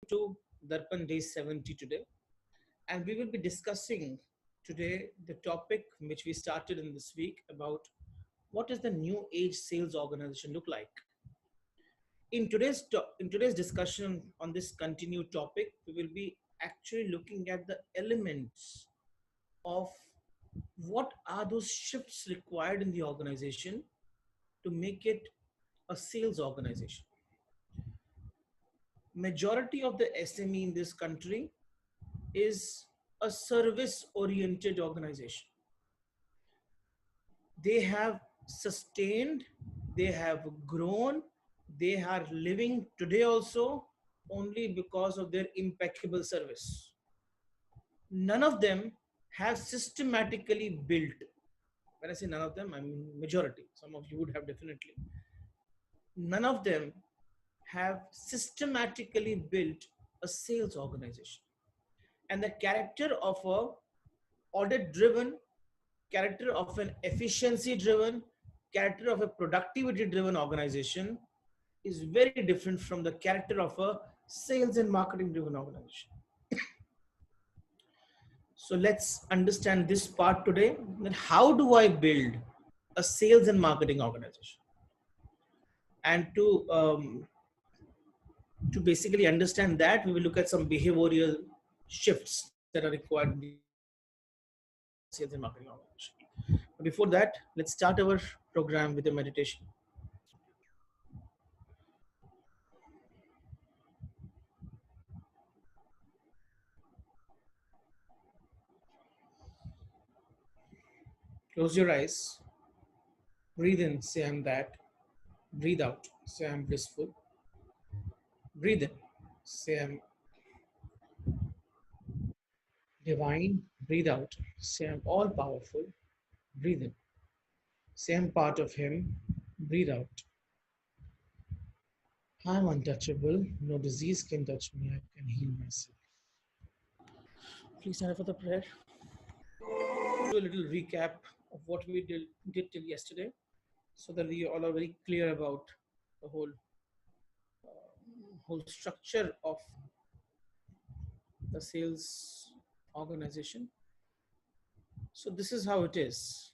To Darpan Day 70 today, and we will be discussing today the topic which we started in this week about what does the new age sales organization look like. In today's discussion on this continued topic, we will be actually looking at the elements of what are those shifts required in the organization to make it a sales organization. Majority of the SME in this country is a service oriented organization. They have sustained, they have grown, they are living today also only because of their impeccable service. None of them have systematically built, when I say none of them, I mean majority, some of you would have definitely, none of them have systematically built a sales organization. And the character of a audit driven, character of an efficiency driven, character of a productivity driven organization is very different from the character of a sales and marketing driven organization. So let's understand this part today. That how do I build a sales and marketing organization? And to basically understand that, we will look at some behavioral shifts that are required in the sales and marketing organization. But before that, let's start our program with a meditation. Close your eyes. Breathe in, say I'm that. Breathe out, say I'm blissful. Breathe in, say I'm divine. Breathe out, say I'm all powerful. Breathe in, say I'm part of Him. Breathe out, I'm untouchable. No disease can touch me. I can heal myself. Please stand up for the prayer. Do a little recap of what we did till yesterday, so that we all are very clear about the whole structure of the sales organization. So this is how it is.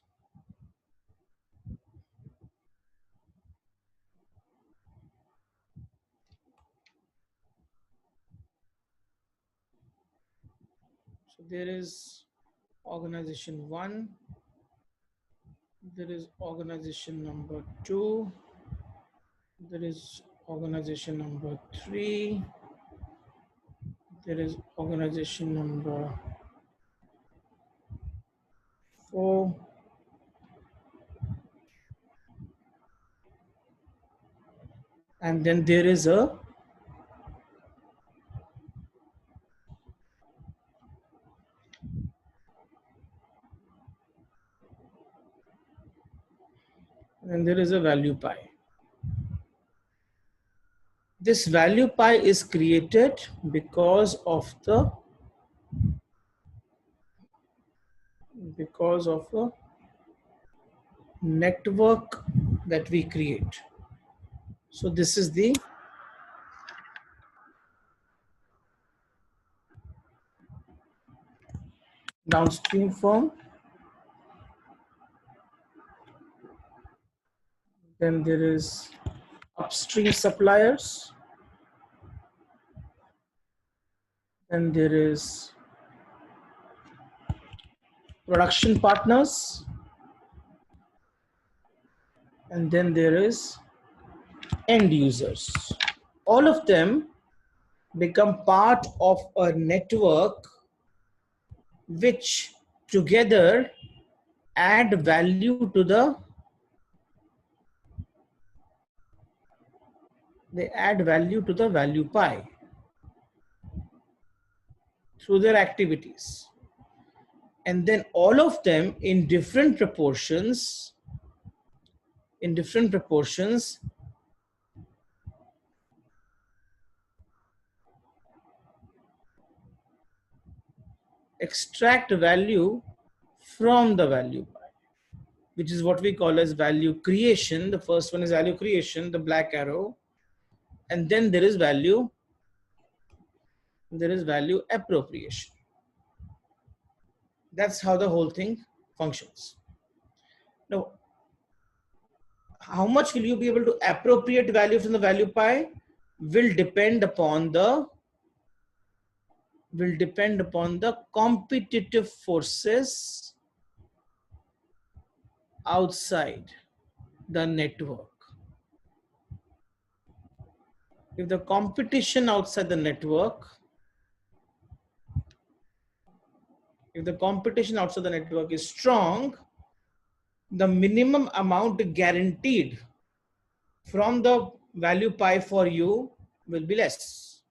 So there is organization 1, there is organization number 2, there is organization number 3, there is organization number 4, and then there is a value pie. This value pie is created because of a network that we create. So this is the downstream firm. Then there is upstream suppliers. Then there is production partners. And then there is end users. All of them become part of a network which together add value to the value pie through their activities. And then all of them in different proportions extract value from the value pie, which is what we call as value creation. The first one is value creation, the black arrow, and then there is value there is value appropriation. That's how the whole thing functions. Now, how much will you be able to appropriate value from the value pie will depend upon the competitive forces outside the network. If the competition outside the network, is strong, the minimum amount guaranteed from the value pie for you will be less.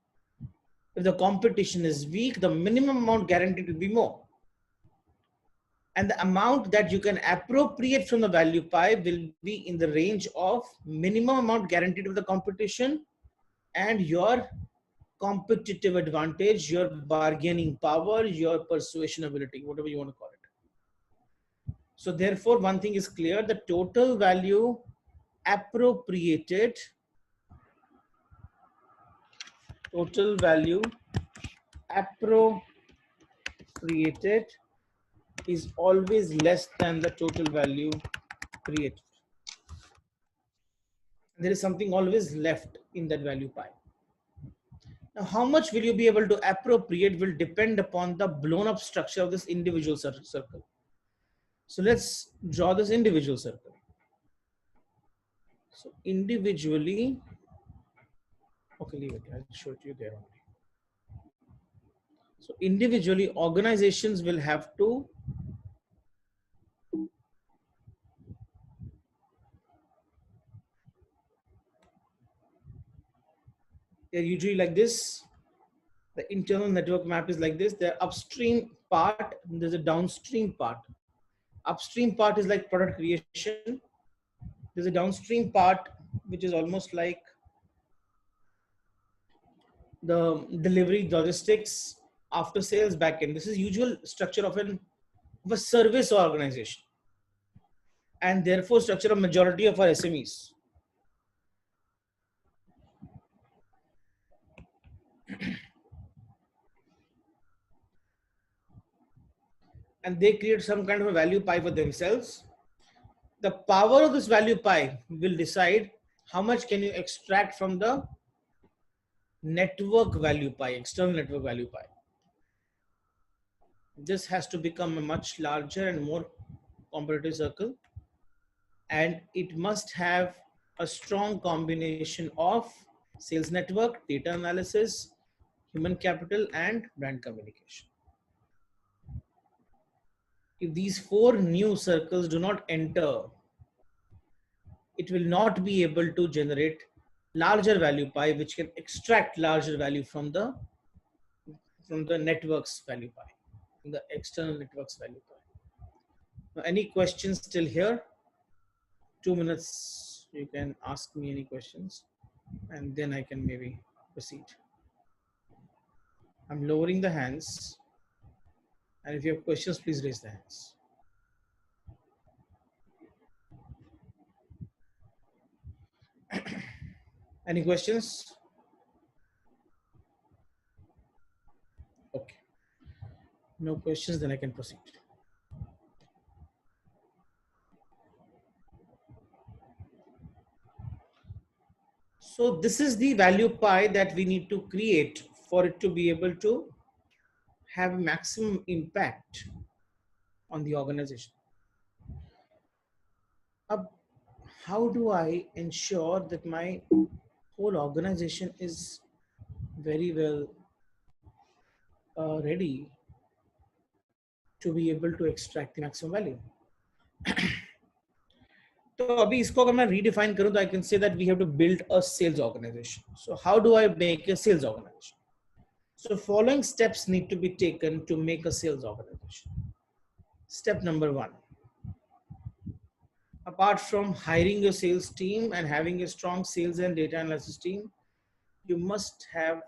If the competition is weak, the minimum amount guaranteed will be more. And the amount that you can appropriate from the value pie will be in the range of minimum amount guaranteed with the competition and your competitive advantage, your bargaining power, your persuasion ability, whatever you want to call it. So therefore, one thing is clear, the total value appropriated is always less than the total value created. There is something always left in that value pie. Now, how much will you be able to appropriate will depend upon the blown up structure of this individual circle. So let's draw this individual circle. So individually, okay, leave it. I'll show it you there only. So individually, organizations will have to they're usually like this. The internal network map is like this. The upstream part, there's a downstream part. Upstream part is like product creation. There's a downstream part which is almost like the delivery, logistics, after sales, backend. This is usual structure of a service organization, and therefore structure of majority of our SMEs. And they create some kind of a value pie for themselves. The power of this value pie will decide how much can you extract from the network value pie, external network value pie. This has to become a much larger and more competitive circle, and it must have a strong combination of sales network, data analysis, human capital, and brand communication. If these four new circles do not enter, it will not be able to generate larger value pie, which can extract larger value from the network's value pie, from the external network's value pie. Now, any questions still here? 2 minutes, you can ask me any questions, and then I can maybe proceed. I'm lowering the hands, and if you have questions, please raise the hands. Any questions? Okay. No questions, then I can proceed. So this is the value pie that we need to create for it to be able to have maximum impact on the organization. How do I ensure that my whole organization is very well ready to be able to extract the maximum value? तो अभी इसको अगर मैं redefine करूं तो I can say that we have to build a sales organization. So how do I make a sales organization? So following steps need to be taken to make a sales organization. Step number 1. Apart from hiring a sales team and having a strong sales and data analysis team, you must have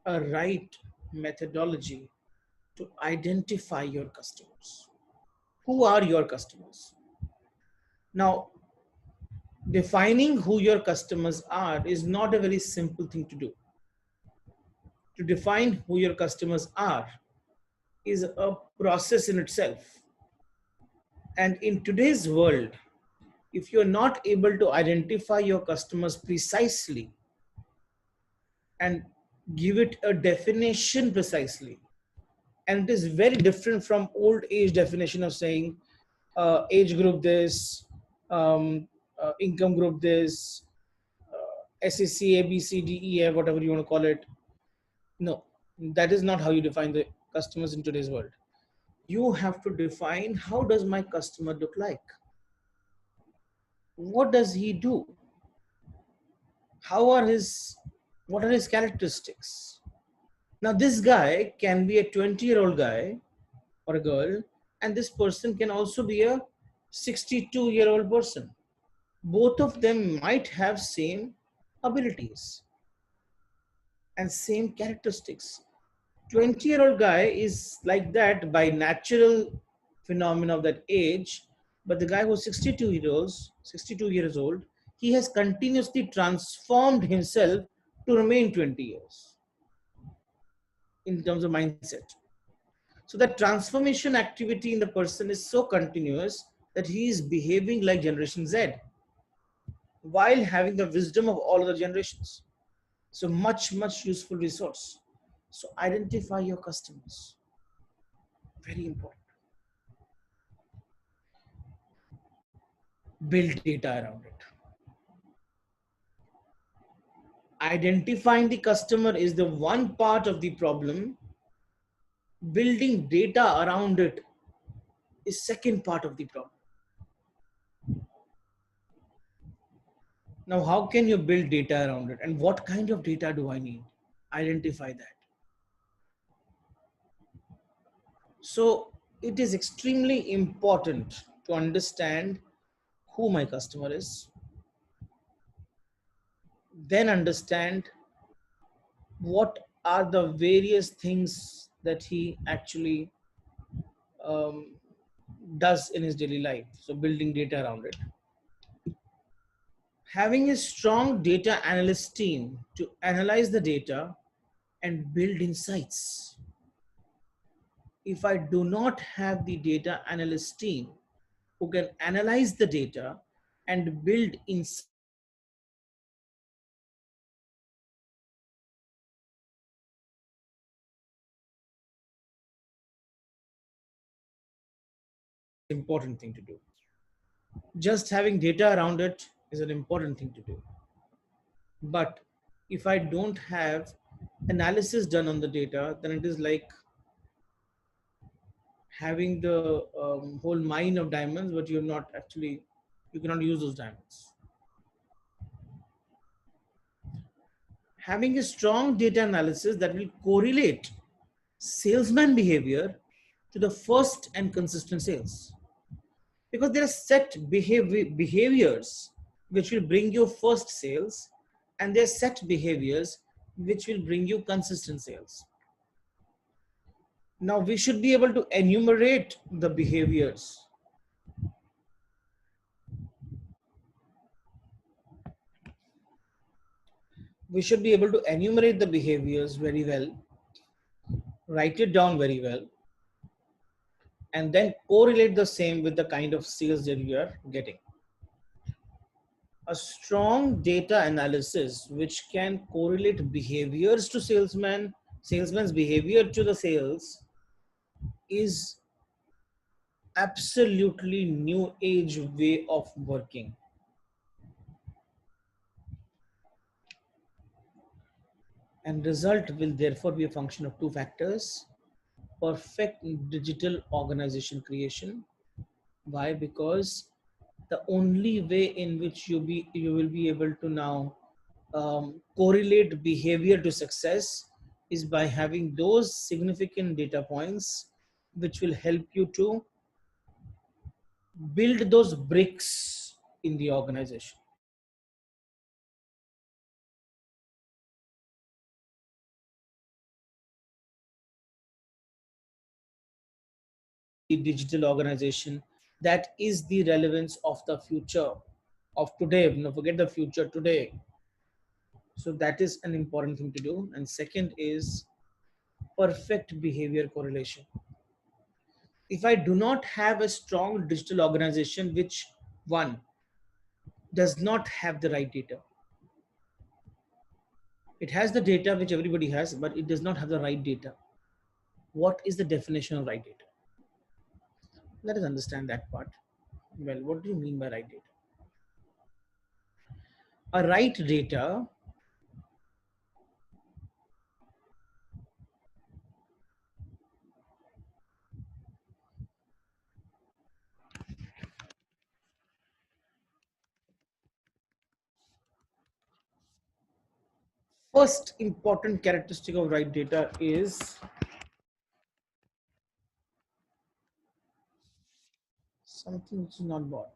a right methodology to identify your customers. Who are your customers? Now, defining who your customers are is not a very simple thing to do. to define who your customers are is a process in itself. And in today's world, if you're not able to identify your customers precisely and give it a definition precisely, and it is very different from old age definition of saying age group this, um, income group this, SEC, ABCDEF, whatever you want to call it. No, that is not how you define the customers in today's world. You have to define, how does my customer look like? What does he do? How are his, what are his characteristics? Now, this guy can be a 20-year-old guy or a girl, and this person can also be a 62-year-old person. Both of them might have same abilities and same characteristics. 20-year-old guy is like that by natural phenomena of that age, but the guy who's 62 years old, he has continuously transformed himself to remain 20 years in terms of mindset. So that transformation activity in the person is so continuous that he is behaving like Generation Z while having the wisdom of all other generations. So much useful resource. So identify your customers. Very important. Build data around it. Identifying the customer is the one part of the problem. Building data around it is second part of the problem. Now, how can you build data around it? And what kind of data do I need? Identify that. So it is extremely important to understand who my customer is, then understand what are the various things that he actually um, does in his daily life. So building data around it. Having a strong data analyst team to analyze the data and build insights. If I do not have the data analyst team who can analyze the data and build insights around it, important thing to do. Just having data around it is an important thing to do. But if I don't have analysis done on the data, then it is like having the whole mine of diamonds, but you're not actually, you cannot use those diamonds. Having a strong data analysis that will correlate salesman behavior to the first and consistent sales. Because there are set behaviors which will bring you first sales, and there are set behaviors which will bring you consistent sales. Now we should be able to enumerate the behaviors. We should be able to enumerate the behaviors very well, write it down very well, and then correlate the same with the kind of sales that you are getting. A strong data analysis which can correlate behaviors to salesman's behavior to the sales is absolutely new age way of working. And result will therefore be a function of two factors: perfect digital organization creation. Why? Because the only way in which you will be able to now correlate behavior to success is by having those significant data points which will help you to build those bricks in the organization. The digital organization, that is the relevance of the future of today. No, forget the future, today. So that is an important thing to do. And second is perfect behavior correlation. If I do not have a strong digital organization, which one does not have the right data, it has the data which everybody has, but it does not have the right data. What is the definition of right data? Let us understand that part. Well, what do you mean by right data? A right data first important characteristic of right data is something which is not bought.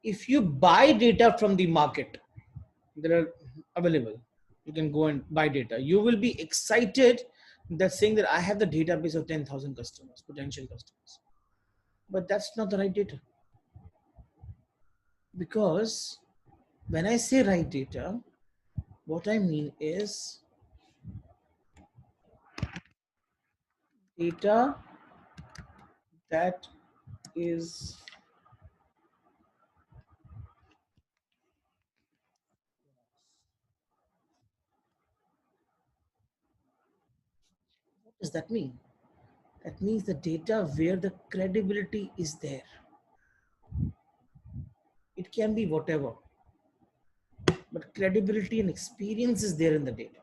If you buy data from the market, there are available. You can go and buy data. You will be excited that saying that I have the database of 10,000 customers, potential customers. But that's not the right data. Because when I say right data, what I mean is data that is what does that mean? That means the data where the credibility is there. It can be whatever, but credibility and experience is there in the data.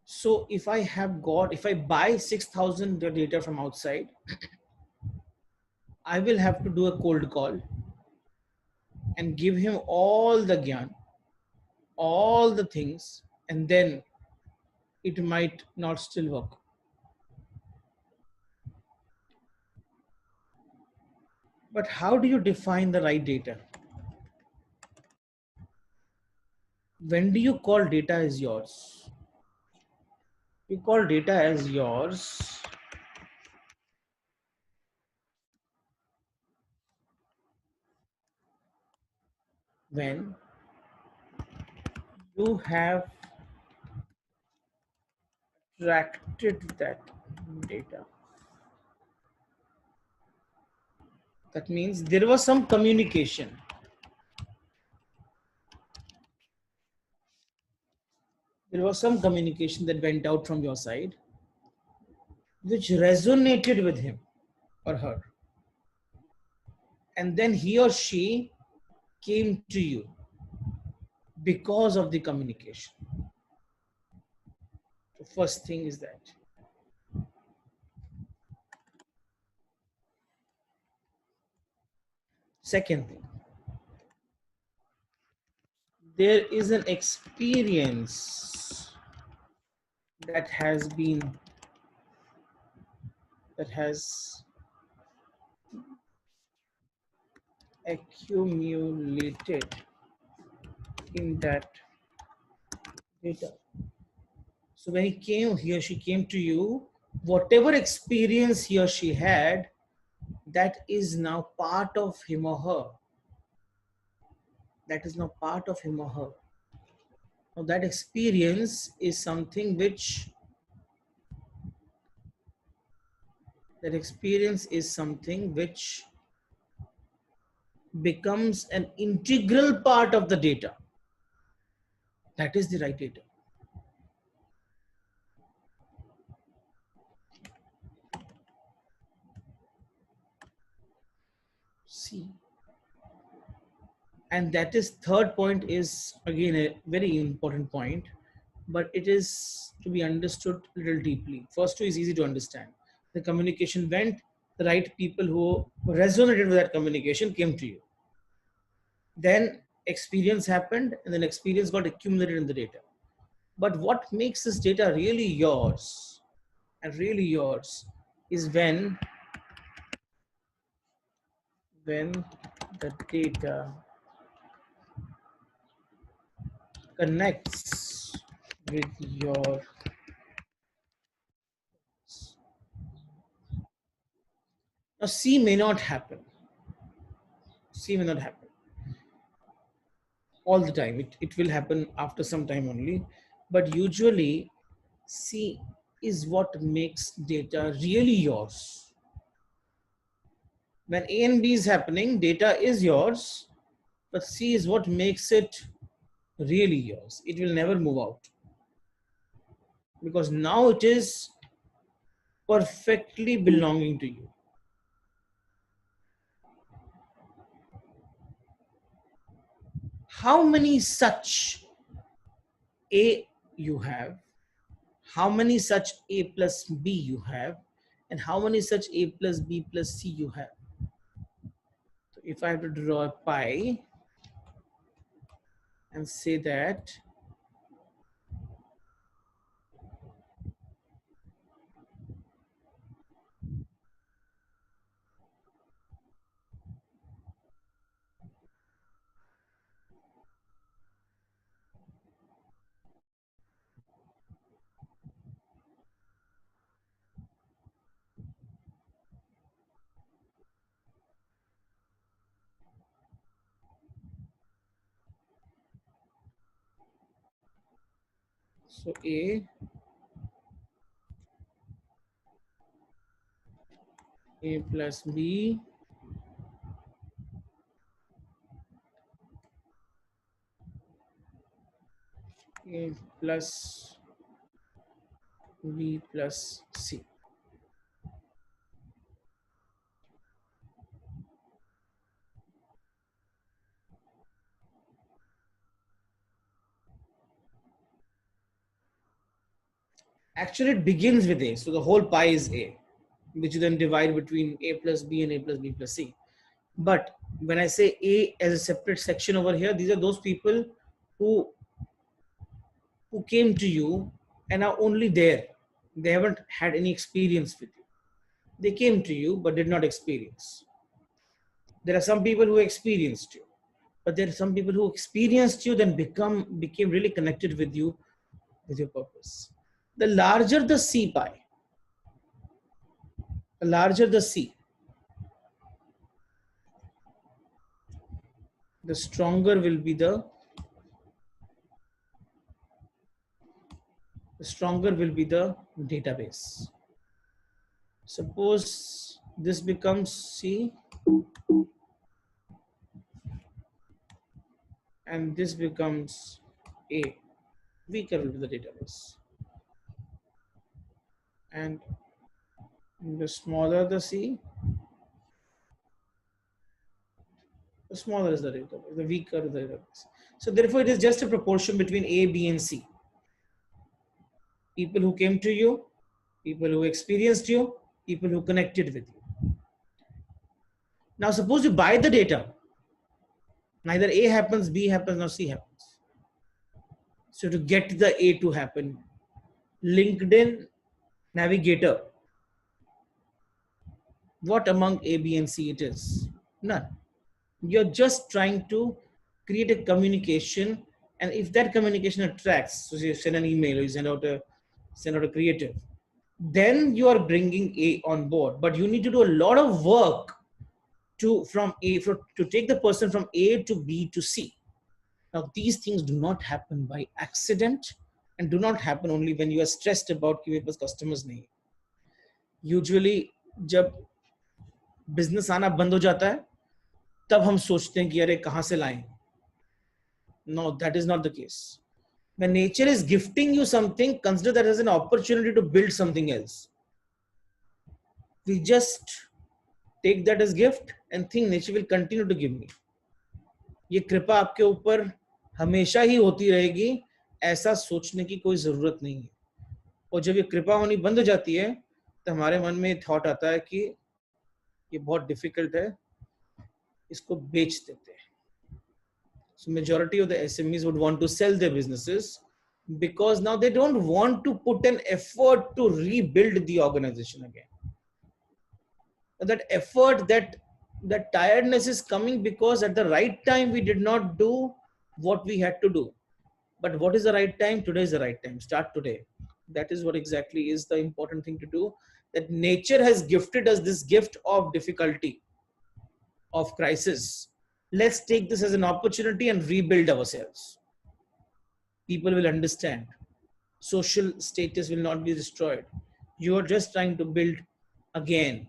So if I buy 6,000 data from outside, I will have to do a cold call and give him all the gyan, all the things, and then it might not still work. But how do you define the right data? When do you call data as yours? You call data as yours when you have attracted that data. That means there was some communication. There was some communication that went out from your side which resonated with him or her. And then he or she came to you because of the communication. The first thing is that. Second thing, there is an experience that has been that has accumulated in that data. So when he or she came to you, whatever experience he or she had, that is now part of him or her. That is now part of him or her. Now that experience is something which becomes an integral part of the data. That is the right data. See, and that is third point is again a very important point, but it is to be understood a little deeply. First two is easy to understand. The communication went, the right people who resonated with that communication came to you. Then experience happened, and then experience got accumulated in the data. But what makes this data really yours and really yours is when the data connects with your now C may not happen. C may not happen. all the time. It will happen after some time only. But usually, C is what makes data really yours. When A and B is happening, data is yours, but C is what makes it really yours. It will never move out because now it is perfectly belonging to you. How many such A you have, how many such A plus B you have, and how many such A plus B plus C you have. So if I have to draw a pie and say that so A plus B, A plus B plus C. Actually, it begins with A. So the whole pie is A, which you then divide between A plus B and A plus B plus C. But when I say A as a separate section over here, these are those people who who came to you and are only there. They haven't had any experience with you. They came to you but did not experience. There are some people who experienced you, but there are some people who experienced you then became really connected with your purpose. The larger the C pie, the larger the C, the stronger will be the stronger will be the database. Suppose this becomes C and this becomes A, weaker will be the database. And the smaller the C, the smaller is the database, the weaker the database. So therefore, it is just a proportion between A, B, and C. People who came to you, people who experienced you, people who connected with you. Now, suppose you buy the data, neither A happens, B happens, nor C happens. So to get the A to happen, LinkedIn Navigator, what among A, B, and C it is? None. You're just trying to create a communication, and if that communication attracts, so you send an email or you send out a creative, then you are bringing A on board. But you need to do a lot of work to take the person from A to B to C. Now these things do not happen by accident and do not happen only when you are stressed about कि मेरे पास customers नहीं. Usually जब business आना बंद हो जाता है तब हम सोचते हैं कि अरे कहाँ से लाएं. No, that is not the case. When nature is gifting you something, consider that as an opportunity to build something else. We just take that as gift and think nature will continue to give me. ये कृपा आपके ऊपर हमेशा ही होती रहेगी, ऐसा सोचने की कोई जरूरत नहीं है. और जब ये कृपा होनी बंद हो जाती है तो हमारे मन में थॉट आता है कि ये बहुत डिफिकल्ट है, इसको बेच देते हैं. So majority of the SMEs would want to sell their businesses because now they don't want to put an effort to rebuild the organization again. That effort, that tiredness is coming because at the right time we did not do what we had to do. But what is the right time? Today is the right time. Start today. That is what exactly is the important thing to do. That nature has gifted us this gift of difficulty, of crisis. Let's take this as an opportunity and rebuild ourselves. People will understand. Social status will not be destroyed. You are just trying to build again,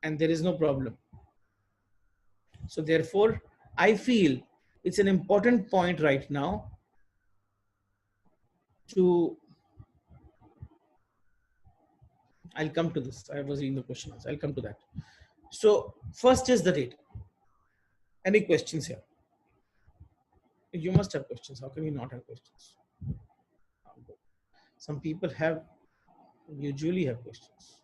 and there is no problem. So therefore, I feel it's an important point right now to, I'll come to this. I was reading the questions. I'll come to that. So first is the data. Any questions here? You must have questions. How can you not have questions? Some people usually have questions.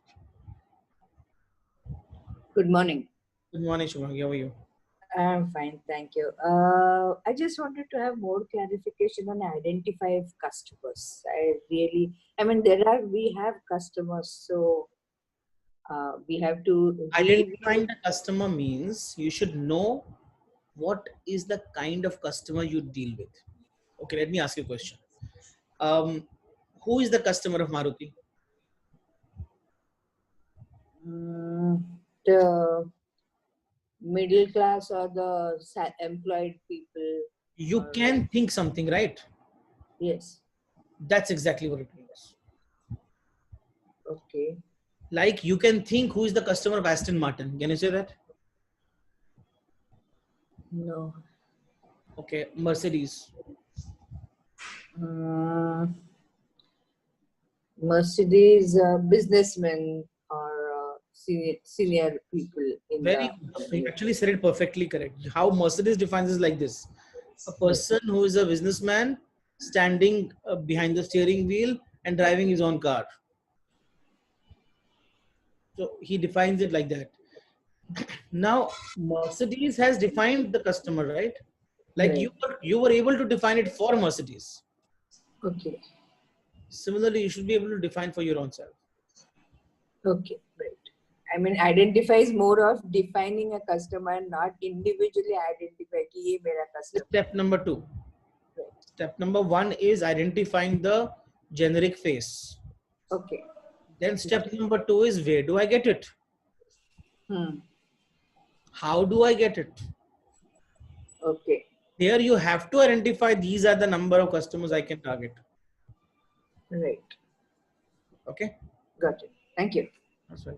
Good morning. Good morning, Shubhangi. How are you? I'm fine, thank you. I just wanted to have more clarification on identify customers. We have customers, so we have to Identifying the customer means you should know what is the kind of customer you deal with. Okay, let me ask you a question. Who is the customer of Maruti? the middle class or the employed people. You can think something, right? Yes. That's exactly what it means. Okay. Like you can think who is the customer of Aston Martin. Can you say that? No. Okay, Mercedes. Mercedes businessmen or senior people in Very the good. You company. actually said it perfectly correct. How Mercedes defines is like this. A person who is a businessman standing behind the steering wheel and driving his own car. So he defines it like that. Now Mercedes has defined the customer, right? Like Right. you were able to define it for Mercedes. Okay. Similarly, you should be able to define for your own self. Okay. Right. I mean, identify is more of defining a customer, not individually identify कि ये मेरा customer. Step number 2. Right. Step number 1 is identifying the generic face. Okay. Then step number 2 is where do I get it? How do I get it? Okay. Here you have to identify these are the number of customers I can target. Right. Okay. Got it. Thank you. That's right.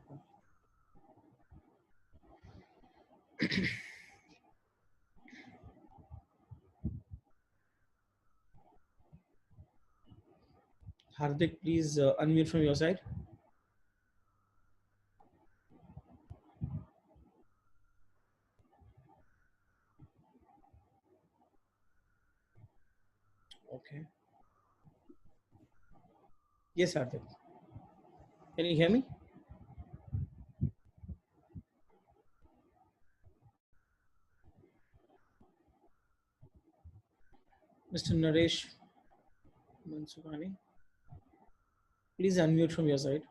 Hardik, please unmute from your side. Okay. Yes, Hardik. Can you hear me? Mr. Naresh Mansukani, please unmute from your side.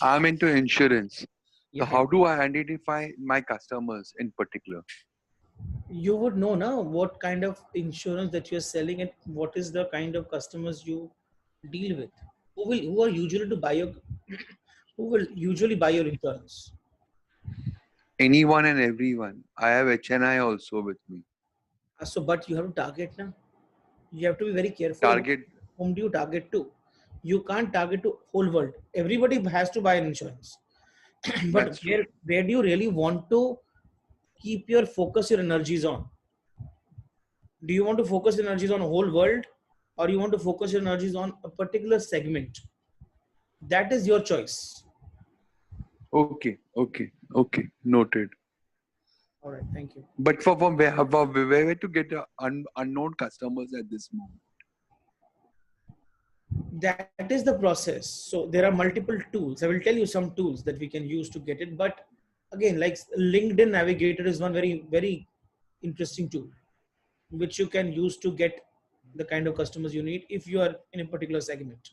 I'm into insurance. Yeah, So how do I identify my customers in particular? you would know now what kind of insurance that you're selling and what is the kind of customers you deal with. Who are usually to buy your who will usually buy your insurance? Anyone and everyone. I have HNI also with me. So, but you have to target now. You have to be very careful. Target. Whom do you target to? You can't target to whole world. Everybody has to buy an insurance. But That's true. where do you really want to keep your focus, your energies on? Do you want to focus your energies on the whole world, or you want to focus your energies on a particular segment? That is your choice. Okay. Noted. All right, thank you. But for where to get unknown customers at this moment? That is the process. So there are multiple tools. I will tell you some tools that we can use to get it. But again, like LinkedIn Navigator is one very interesting tool, which you can use to get the kind of customers you need if you are in a particular segment.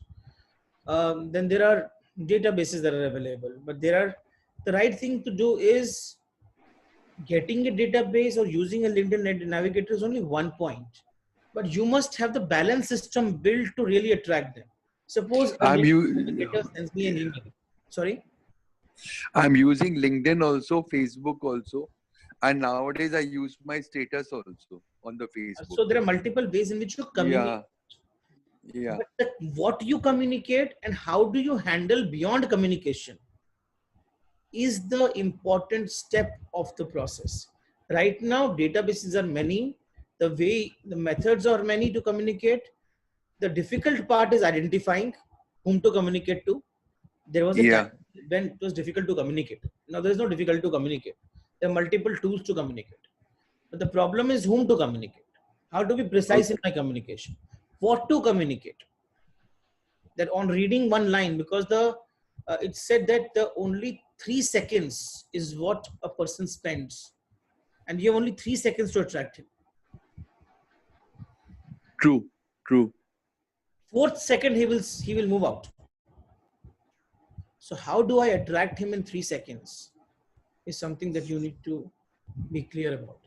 Then there are databases that are available, but the right thing to do is getting a database or using a LinkedIn Navigator is only one point, but you must have the balance system built to really attract them. Suppose a LinkedIn Navigator sends me an email. Sorry? I'm using LinkedIn also, Facebook also, and nowadays I use my status also on the Facebook. So there are multiple ways in which you communicate. Yeah, yeah, But what you communicate and how do you handle beyond communication is the important step of the process. Right now, databases are many. The methods are many to communicate. The difficult part is identifying whom to communicate to. There was a time yeah. when it was difficult to communicate. Now there is no difficult to communicate. There are multiple tools to communicate. But the problem is whom to communicate. How to be precise in Okay. my communication. What to communicate. That on reading one line, because it's said that the only 3 seconds is what a person spends, and you have only 3 seconds to attract him. True, true. Fourth second he will move out. So how do I attract him in 3 seconds is something that you need to be clear about.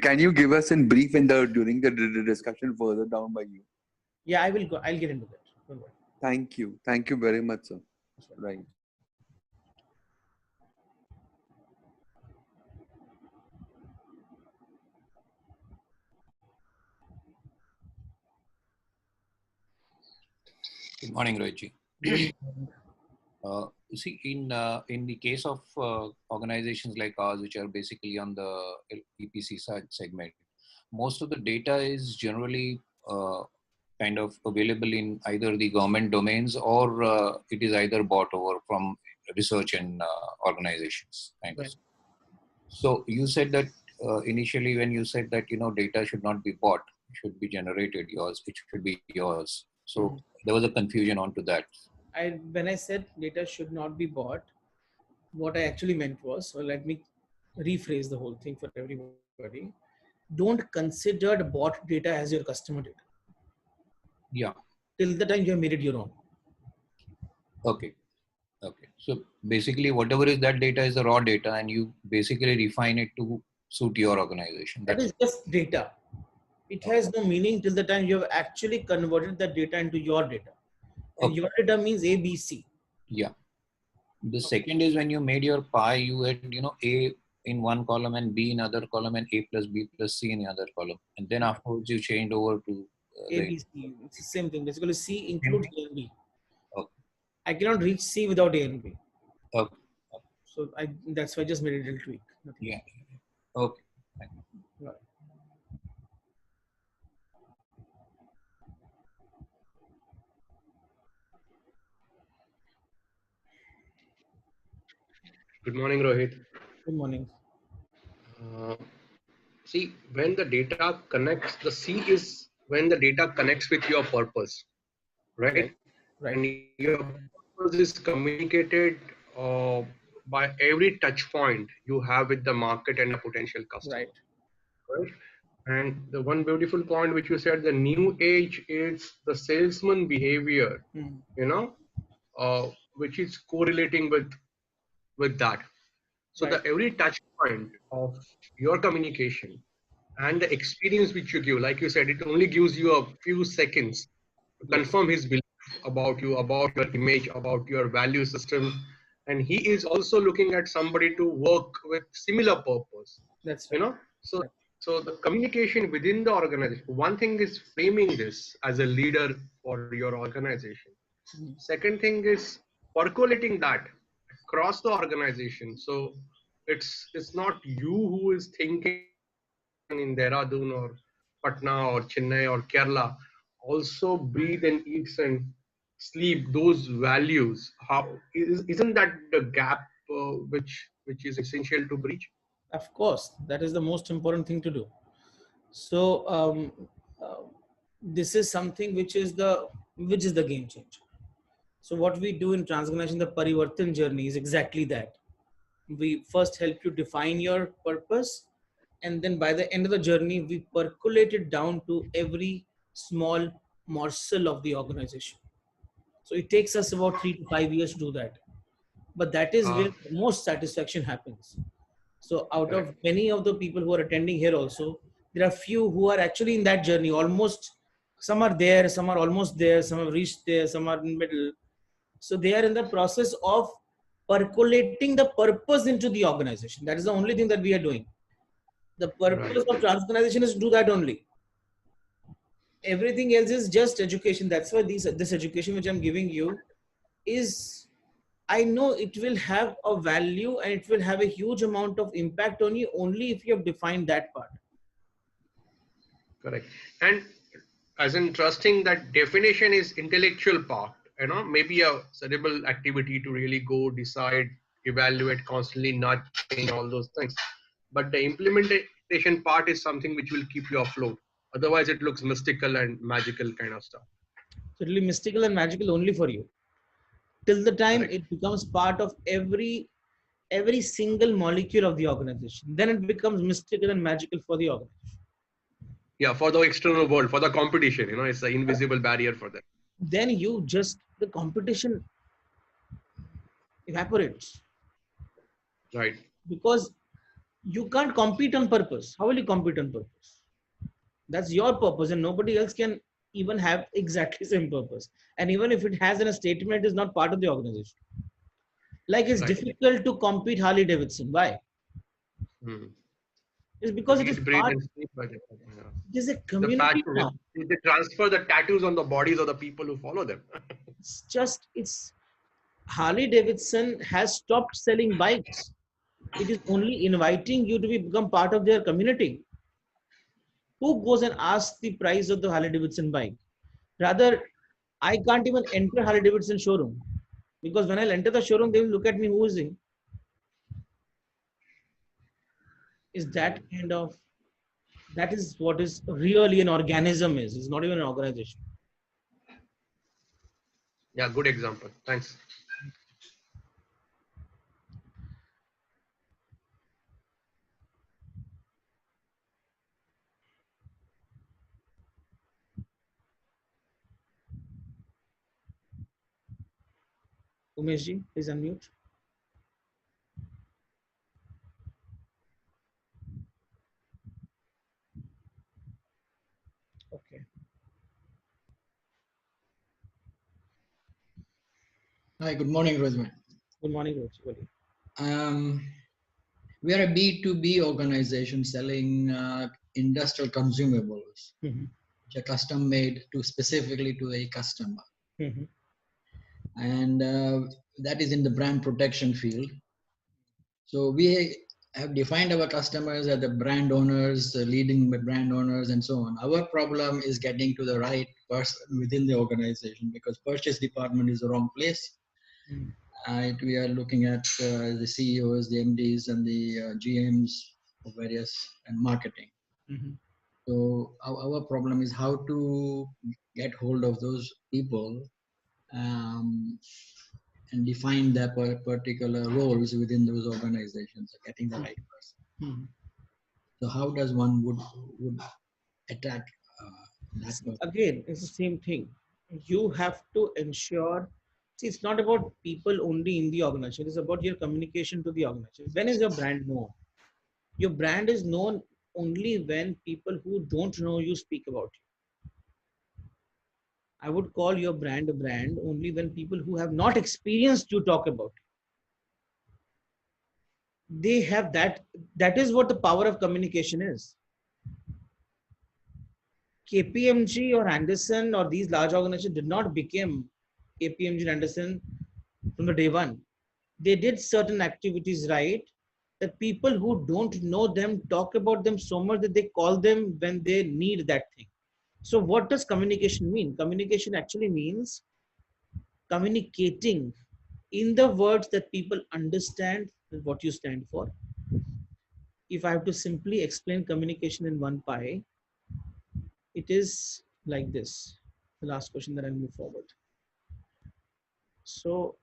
Can you give us in brief in the during the discussion further down by you? Yeah, I will go. I'll get into that. Don't worry. Thank you very much, sir. Right. Good morning, Rohitji. Good. You see, in the case of organizations like ours, which are basically on the EPC side segment, most of the data is generally kind of available in either the government domains or it is either bought over from research and organizations. Right. So you said that initially when you said that data should not be bought, it should be generated yours, it should be yours. So there was a confusion onto that. When I said data should not be bought, what I actually meant was, so let me rephrase the whole thing for everybody. Don't consider bought data as your customer data Yeah. till the time you have made it your own. Okay. Okay. So basically, whatever is that data is the raw data, and you basically refine it to suit your organization. That is just data. It has no meaning till the time you have actually converted that data into your data. And Okay. your data means A, B, C. Yeah. The second is when you made your pie, you had A in one column and B in other column and A plus B plus C in the other column, and then afterwards you changed over to A, B, C. It's the same thing. Basically, C includes A and B. Okay. I cannot reach C without A and B. Okay. So that's why I just made a little tweak. Nothing. Yeah. Okay. Right. Good morning, Rohit. Good morning. Uh, See, when the data connects, the C is when the data connects with your purpose, right? Right. And your purpose is communicated by every touch point you have with the market and a potential customer, Right. right? And the one beautiful point which you said, the new age is the salesman behavior, which is correlating with that. So Right. the every touch point of your communication and the experience which you give, like you said, it only gives you a few seconds to Yes. confirm his belief about you, about your image, about your value system. And he is also looking at somebody to work with similar purpose, That's you right. know. So the communication within the organization, one thing is framing this as a leader for your organization. Second thing is percolating that across the organization. So it's not you who is thinking in Dehradun or Patna or Chennai or Kerala. Also breathe and eat and sleep those values. Isn't that the gap which is essential to bridge? Of course, that is the most important thing to do. So uh, this is something which is the game changer. So what we do in transformation, the Parivartan journey is exactly that. We first help you define your purpose, and then by the end of the journey, we percolate it down to every small morsel of the organization. So it takes us about 3 to 5 years to do that. But that is where Ah, the most satisfaction happens. So out of correct. many of the people who are attending here also, there are few who are actually in that journey. Almost some are there, some are almost there, some have reached there, some are in middle. So they are in the process of percolating the purpose into the organization. That is the only thing that we are doing. The purpose of TransGanization is to do that only. Everything else is just education. That's why this education which I'm giving you is, I know it will have a value and it will have a huge amount of impact on you only if you have defined that part. Correct. And as in trusting that definition is intellectual part, maybe a cerebral activity to really go decide, evaluate, constantly not change all those things. But the implementation part is something which will keep you afloat. Otherwise, it looks mystical and magical kind of stuff. So it will be mystical and magical only for you. Till the time Correct. it becomes part of every single molecule of the organization, then it becomes mystical and magical for the organization. Yeah, for the external world, for the competition, it's an invisible barrier for them. Then the competition evaporates, Right. because you can't compete on purpose. How will you compete on purpose? That's your purpose, and nobody else can even have exactly same purpose. And even if it has in a statement, it is not part of the organization. Like it's Right. difficult to compete Harley Davidson. Why? Hmm. It's They because it is eat, breathe, part. and sleep by them. Yeah. It is a The community fashion, now. they transfer the tattoos on the bodies of the people who follow them. It's Harley Davidson has stopped selling bikes. It is only inviting you to become part of their community. Who goes and asks the price of the Harley Davidson bike? Rather, I can't even enter Harley Davidson showroom, because when I'll enter the showroom, they will look at me, who is he? Is that kind of, that is what is really an organism is. It's not even an organization. Yeah, good example. Thanks. Umeshji, please unmute. Okay. Hi, good morning, Rosman. Good morning, Rohit. Um, we are a B2B organization selling industrial consumables, Mhm. which are custom made to specifically to a customer. Mhm. And that is in the brand protection field. So we have defined our customers as the brand owners, the leading brand owners, and so on. Our problem is getting to the right person within the organization, because purchase department is the wrong place. Mhm. We are looking at the CEOs, the MDs, and the GMs of various and marketing. Mhm. So our problem is how to get hold of those people um, and define their particular roles within those organizations, getting the right person. Mhm. So how does one would attack that person? Again, it's the same thing. You have to ensure. See, it's not about people only in the organization. It's about your communication to the organization. When is your brand known? Your brand is known only when people who don't know you speak about you. I would call your brand a brand only when people who have not experienced you talk about it. They have that. That is what the power of communication is. KPMG or Anderson or these large organizations did not become KPMG and Anderson from the day one. They did certain activities right, that people who don't know them talk about them so much that they call them when they need that thing. So what does communication mean? Communication actually means communicating in the words that people understand what you stand for. If I have to simply explain communication in one pie, it is like this. The last question that I'll move forward. So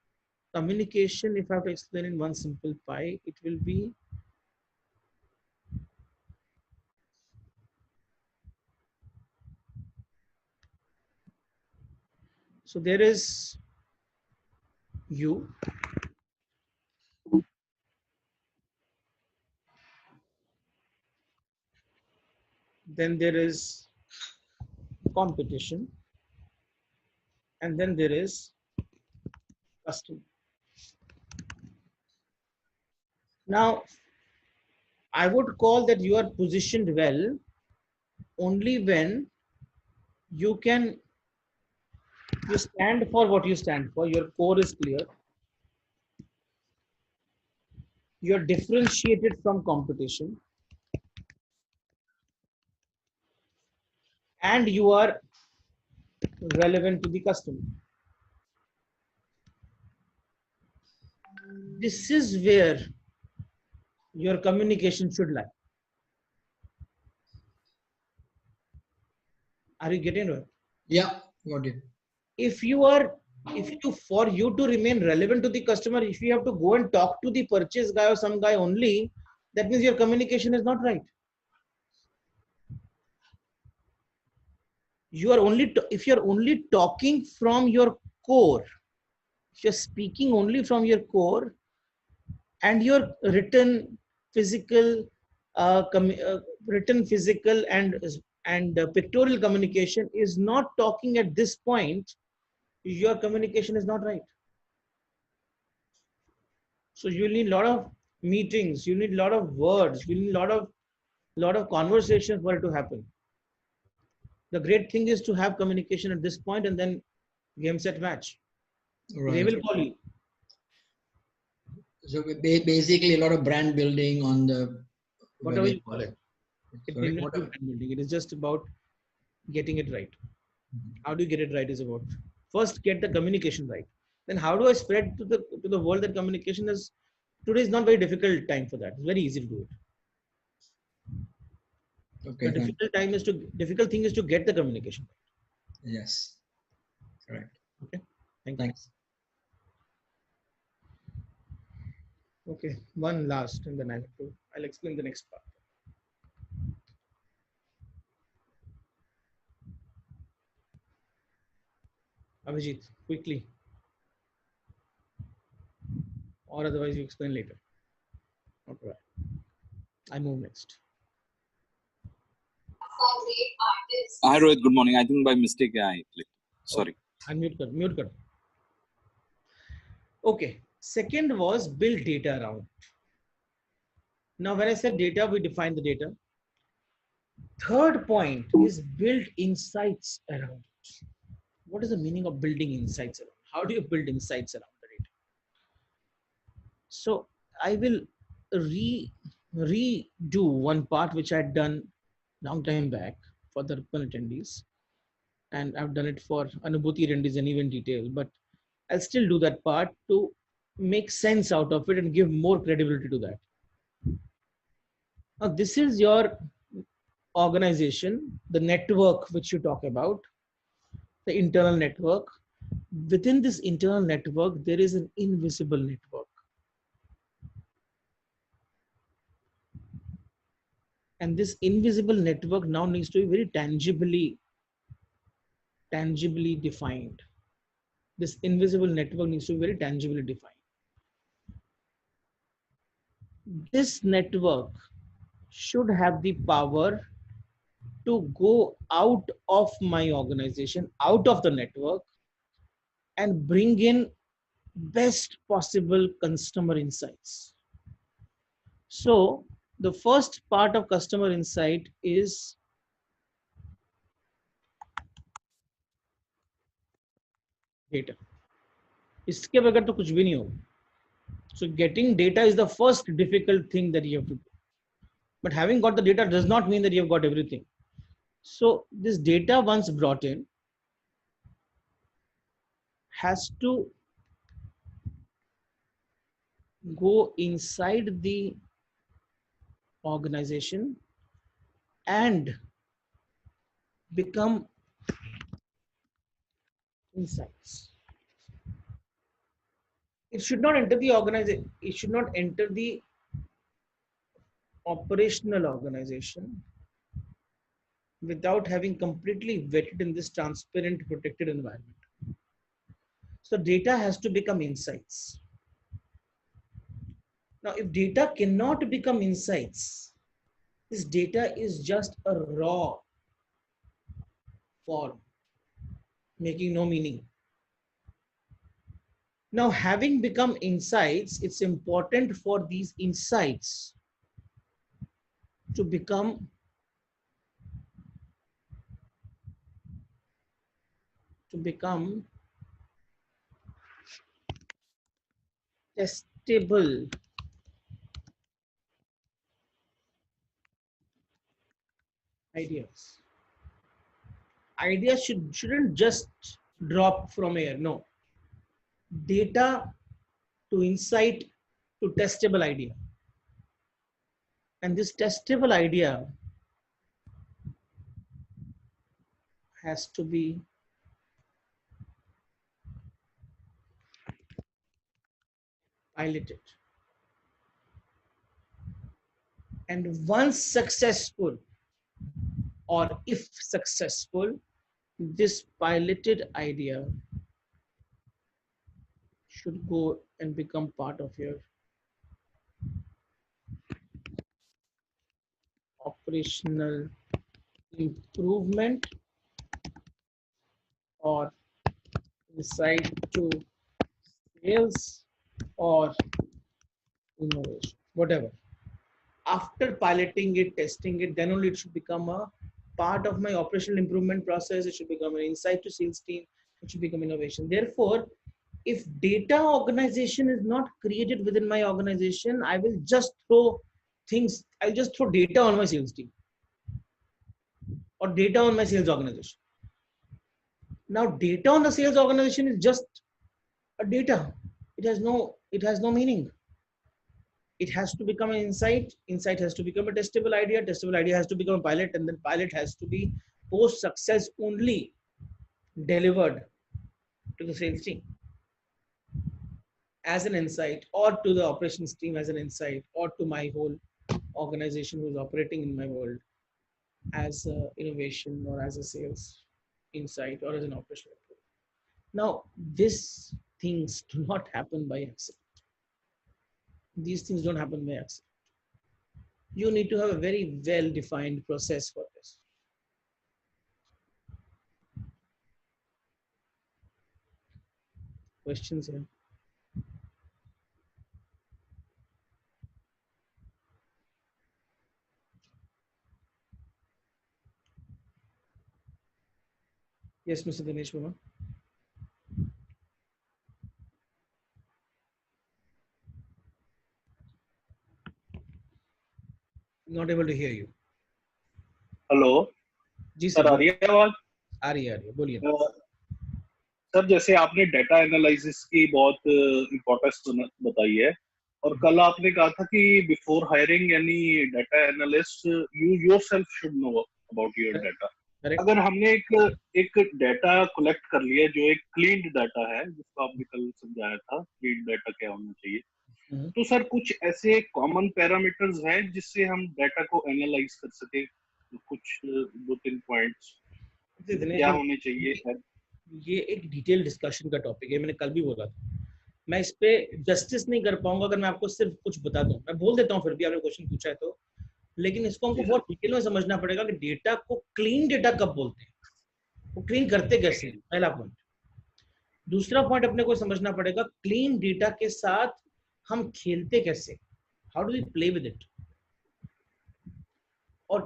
communication, if I have to explain in one simple pie, it will be, so there is you, then there is competition, and then there is customer. Now, I would call that you are positioned well only when you can, you stand for what you stand for, your core is clear, you're differentiated from competition, and you are relevant to the customer. This is where your communication should lie. Are you getting it? Yeah, got it. If you are, if you, for you to remain relevant to the customer, if you have to go and talk to the purchase guy or some guy only, that means your communication is not right. You are only, if you're only talking from your core, if you're speaking only from your core, and your written, physical, written, physical, and pictorial communication is not talking at this point, your communication is not right. So you need a lot of meetings, you need a lot of words, you need a lot of conversations for it to happen. The great thing is to have communication at this point, and then game set match. They Right. will call you. So basically a lot of brand building on the, what do Whatever you you call call it? it. It Sorry, need not be whatever. brand building. It is just about getting it right. How do you get it right is about first get the communication right. Then how do I spread to the world that communication is, today is not very difficult time for that. It's very easy to do it. The Okay, fine. difficult thing is to get the communication. Yes, correct. Okay. Thank you. Thanks. Okay. One last, and then I'll explain the next part. Abhijit, quickly, or otherwise you explain later. Okay. I move next. Hi Rohit, good morning. I think by mistake I clicked. Sorry. Okay. Mute kar. Okay. Second was build data around. Now, when I said data, we define the data. Third point is build insights around it. What is the meaning of building insights around? How do you build insights around the data? So I will redo one part which I had done long time back for the Ripple attendees, and I've done it for Anubhuti attendees and even detail, but I'll still do that part to make sense out of it and give more credibility to that. Now, this is your organization, the network which you talk about, the internal network. Within this internal network, there is an invisible network. And this invisible network now needs to be very tangibly defined. This invisible network needs to be very tangibly defined. This network should have the power to go out of my organization, out of the network, and bring in best possible customer insights. So the first part of customer insight is data. इसके बगैर तो कुछ भी नहीं होगा. So getting data is the first difficult thing that you have to do. But having got the data does not mean that you have got everything. So this data, once brought in, has to go inside the organization and become insights. It should not enter the organization. It should not enter the operational organization without having completely vetted in this transparent, protected environment. So data has to become insights. Now, if data cannot become insights, this data is just a raw form, making no meaning. Now, having become insights, it's important for these insights to become testable ideas. Ideas shouldn't just drop from air. No, data to insight to testable idea. And this testable idea has to be piloted. And once successful, or if successful, this piloted idea should go and become part of your operational improvement or insight to sales or innovation, whatever. After piloting it, testing it, then only it should become a part of my operational improvement process. It should become an insight to sales team. It should become innovation. Therefore, if data organization is not created within my organization, I will just throw things, I'll just throw data on my sales team or data on my sales organization. Now, data on the sales organization is just a data. It has no meaning. It has to become an insight. Insight has to become a testable idea. Testable idea has to become a pilot, and then pilot has to be post success only delivered to the sales team as an insight, or to the operations team as an insight, or to my whole organization who's operating in my world as a innovation or as a sales insight or as an operational improvement. Now, these things do not happen by accident. These things don't happen by accident. You need to have a very well-defined process for this. Questions here? Yes, Mr. Dinesh Verma. Not able to hear you. Hello ji sir, sir, आ रही है आवाज? आ रही है, बोलिए। Sir, जैसे आपने data analysis की बहुत इम्पोर्टेंस बताई है, और कल आपने कहा था कि before hiring any data analyst you yourself should know about your data. अगर हमने एक डाटा कलेक्ट कर लिया जो एक क्लीन डाटा है, जिसको आपने कल समझाया था क्लीन डाटा क्या होना चाहिए, तो सर कुछ ऐसे कॉमन पैरामीटर्स हैं जिससे हम डाटा को एनालाइज कर सके, कुछ 2-3 पॉइंट्स क्या होने चाहिए? ये एक डिटेल डिस्कशन का टॉपिक है, मैंने कल भी बोला था। मैं इस पे जस्टिस नहीं कर पाऊंगा अगर मैं आपको सिर्फ कुछ बता दूं। मैं बोल देता हूं फिर भी, आपने क्वेश्चन पूछा है तो, लेकिन इसको हमको बहुत डिटेल में समझना पड़ेगा कि डेटा को क्लीन डेटा कब बोलते हैं, वो क्लीन करते कैसे हैं, पहला पॉइंट। दूसरा पॉइंट अपने को समझना पड़ेगा, क्लीन डेटा के साथ हम खेलते कैसे, how do we play with it. और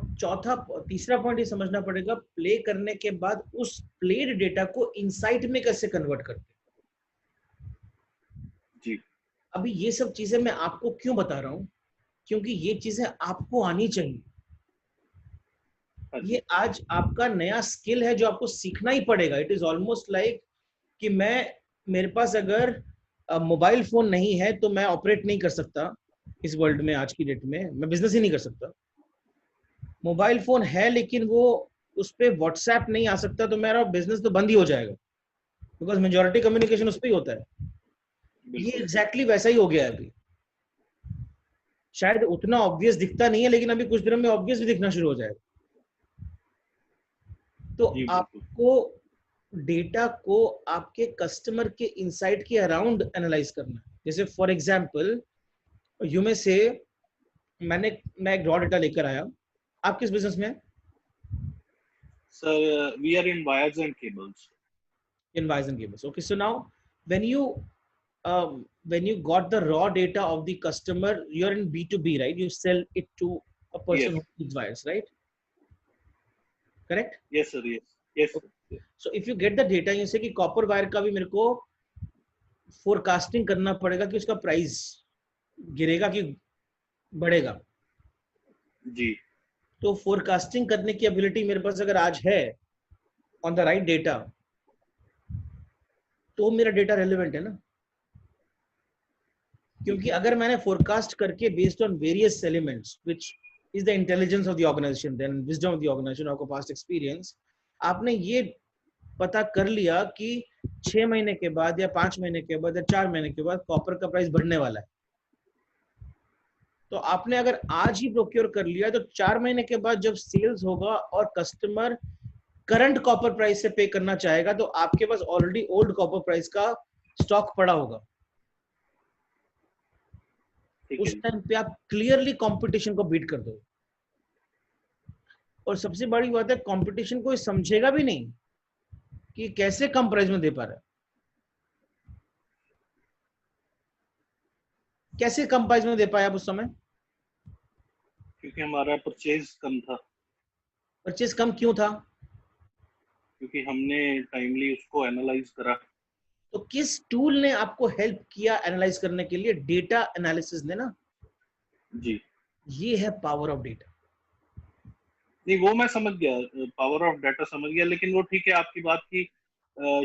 तीसरा पॉइंट ये समझना पड़ेगा, प्ले करने के बाद उस प्लेड डेटा को इनसाइट में कैसे कन्वर्ट करते जी। अभी ये सब चीजें मैं आपको क्यों बता रहा हूं, क्योंकि ये चीजें आपको आनी चाहिए। ये आज आपका नया स्किल है जो आपको सीखना ही पड़ेगा। इट इज ऑलमोस्ट लाइक कि मेरे पास अगर मोबाइल फोन नहीं है तो मैं ऑपरेट नहीं कर सकता इस वर्ल्ड में, आज की डेट में मैं बिजनेस ही नहीं कर सकता। मोबाइल फोन है लेकिन वो उस पर व्हाट्सएप नहीं आ सकता तो मेरा बिजनेस तो बंद ही हो जाएगा, बिकॉज मेजोरिटी कम्युनिकेशन उस पर ही होता है। ये एग्जैक्टली वैसा ही हो गया है अभी। शायद उतना ऑब्वियस दिखता नहीं है, लेकिन अभी कुछ दिनों में ऑब्वियस भी दिखना शुरू हो जाएगा। तो आपको डेटा को आपके कस्टमर के इनसाइट के अराउंड एनालाइज करना है। जैसे फॉर एग्जांपल यू में से मैं एक रॉ डेटा लेकर आया। आप किस बिजनेस में हैं? Sir, we are in wires and cables. In wires and cables. Okay, so now when you when you got the raw data of the customer, you're in B2B, right? You sell it to a person Yes. who needs wires, right? Correct? Yes, sir. Yes. Yes, sir. Yes. So if you get the data, you say कि copper wire का भी मेरे को forecasting करना पड़ेगा कि उसका price गिरेगा कि बढ़ेगा. जी. तो forecasting करने की ability मेरे पास अगर आज है on the right data, तो मेरा data relevant है ना. क्योंकि अगर मैंने forecast करके based on various elements, which is the intelligence of the organization, then wisdom of the organization, आपको past experience, आपने ये पता कर लिया कि 6 महीने के बाद या 5 महीने के बाद या 4 महीने के बाद कॉपर का प्राइस बढ़ने वाला है, तो आपने अगर आज ही प्रोक्योर कर लिया तो 4 महीने के बाद जब सेल्स होगा और कस्टमर करंट कॉपर प्राइस से पे करना चाहेगा, तो आपके पास ऑलरेडी ओल्ड कॉपर प्राइस का स्टॉक पड़ा होगा. उस टाइम पे आप क्लियरली कंपटीशन को बीट कर दो. और सबसे बड़ी बात है, कंपटीशन कोई समझेगा भी नहीं कि कैसे कम प्राइस में दे पा रहा है, कैसे कम प्राइस में दे पाया आप उस समय. क्योंकि हमारा परचेज कम था. परचेज कम क्यों था? क्योंकि हमने टाइमली उसको एनालाइज करा. तो किस टूल ने आपको हेल्प किया एनालाइज करने के लिए? डेटा एनालिसिस ने ना. जी. ये है पावर ऑफ डेटा. नहीं, वो मैं समझ गया, पावर ऑफ डाटा समझ गया, लेकिन वो ठीक है आपकी बात की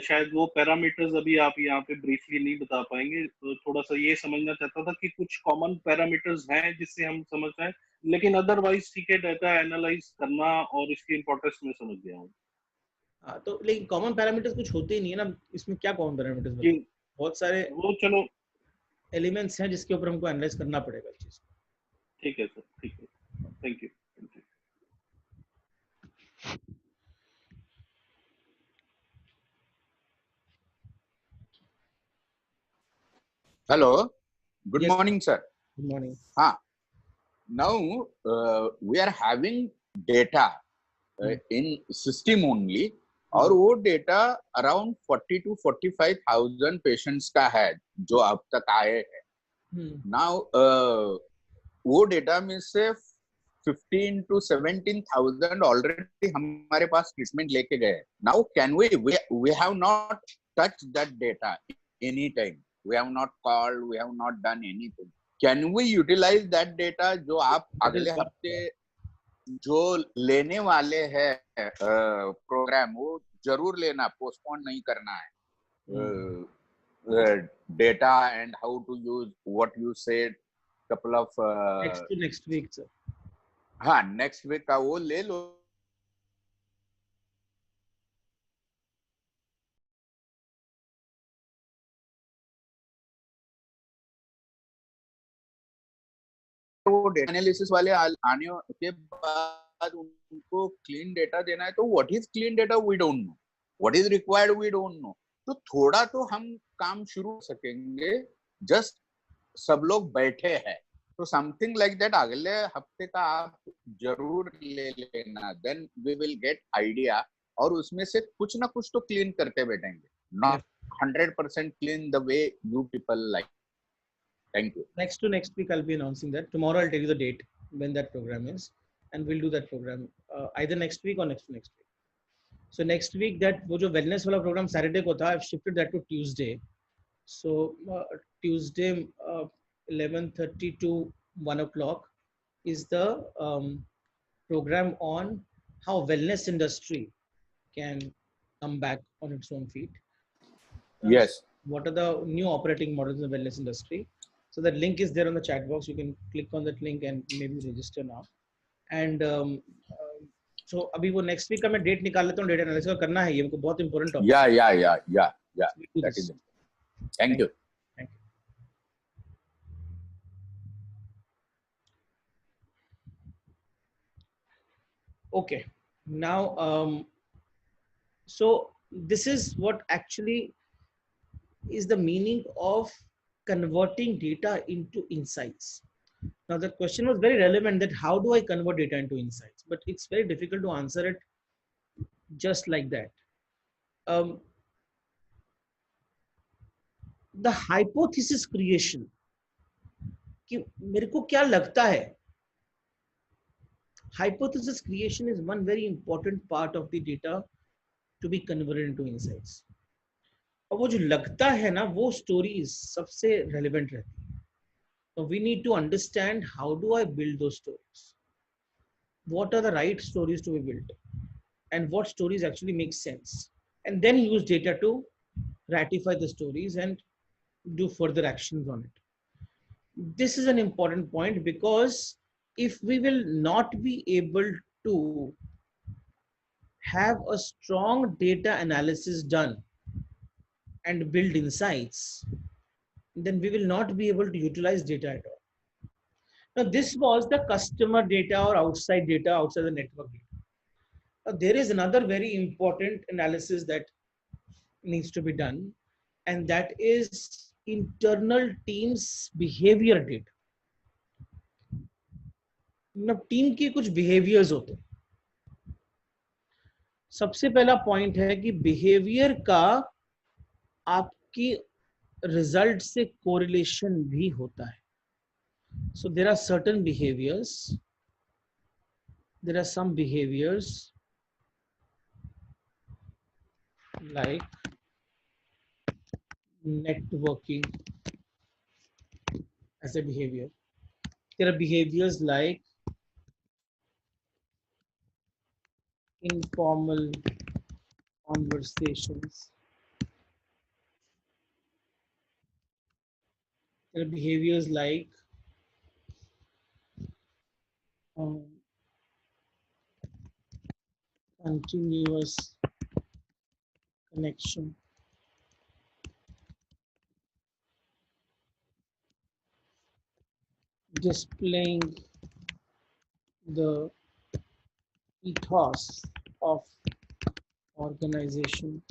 शायद वो पैरामीटर्स अभी आप यहाँ पे ब्रीफली नहीं बता पाएंगे. तो थोड़ा सा ये समझना चाहता था कि कुछ कॉमन पैरामीटर्स हैं जिससे हम समझ पाए, लेकिन अदरवाइज ठीक है, डाटा एनालाइज करना और इसकी इंपॉर्टेंस में समझ गया हूँ. हाँ, तो लेकिन कॉमन पैरामीटर्स कुछ होते ही नहीं है ना इसमें. क्या कॉमन पैरामीटर्स? बहुत सारे वो चलो एलिमेंट्स हैं जिसके ऊपर हमको एनालाइज करना पड़ेगा इस चीज. ठीक है सर, ठीक है. Thank you. Hello. Good Yes. morning, sir. Good morning. Now we are having data in system only, और वो डेटा अराउंड 40 to 45,000 पेशेंट्स का है जो अब तक आए हैं. नाउ वो डेटा में से 15 to 17,000 ऑलरेडी हमारे पास ट्रीटमेंट लेके गए. Now can we have not touched that data any time. We have not called, we have not done anything. Can we utilize that data जो आप अगले हफ्ते जो लेने वाले हैं प्रोग्राम, वो जरूर लेना, पोस्टपोन नहीं करना है. Data and how to use what you said couple of next week sir. हाँ, next week का वो ले लो. वो डेटा एनालिसिस वाले आने के बाद उनको क्लीन डेटा देना है. तो what is clean data we don't know, what is required we don't know. तो थोड़ा तो हम काम शुरू कर सकेंगे. जस्ट सब लोग बैठे हैं, तो समथिंग लाइक दैट अगले हफ्ते का आप जरूर ले लेना. Then we will get idea, और उसमें से कुछ ना कुछ तो क्लीन करते बैठेंगे. Not 100% clean the way you people like. Thank you. Next week I'll be announcing that. Tomorrow I'll tell you the date when that program is, and we'll do that program either next week or next week. So next week that वो जो wellness वाला program Saturday को था, I've shifted that to Tuesday. So Tuesday 11:30 to 1 o'clock is the program on how wellness industry can come back on its own feet. Yes. What are the new operating models in the wellness industry? So that link is there on the chat box. You can click on that link and maybe register now. And so अभी वो next week का मैं date निकाल लेता हूँ. Data analysis का करना है, ये हमको बहुत important topic. Yeah. That is it. Thank you. Thank you. Okay. Now, so this is what actually is the meaning of converting data into insights. Now the question was very relevant, that how do I convert data into insights? But it's very difficult to answer it just like that. the hypothesis creation कि मेरे को क्या लगता है. Hypothesis creation is one very important part of the data to be converted into insights. और वो जो लगता है ना, वो stories सबसे relevant रहती है. So we need to understand how do I build those stories. What are the right stories to be built, and what stories actually make sense, and then use data to ratify the stories and do further actions on it. This is an important point because if we will not be able to have a strong data analysis done and build insights, then we will not be able to utilize data at all. Now, this was the customer data or outside data, outside the network data. Now, there is another very important analysis that needs to be done, and that is internal teams behavior data. मतलब team के कुछ behaviours होते हैं. सबसे पहला point है कि behaviour का आपकी रिजल्ट से कोरिलेशन भी होता है. So there are certain behaviors, there are some behaviors like networking as a behavior. There are behaviors like informal conversations. There are behaviors like continuous connection. Displaying the ethos of organization.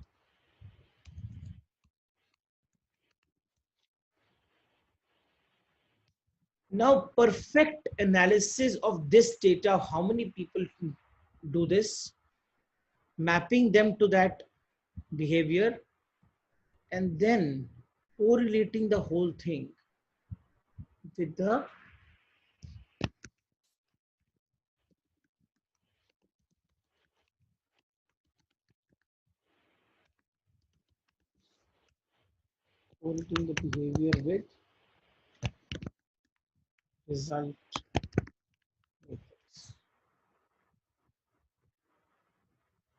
Now, perfect analysis of this data, how many people do this, mapping them to that behavior, and then correlating the whole thing with the behavior with result matrix.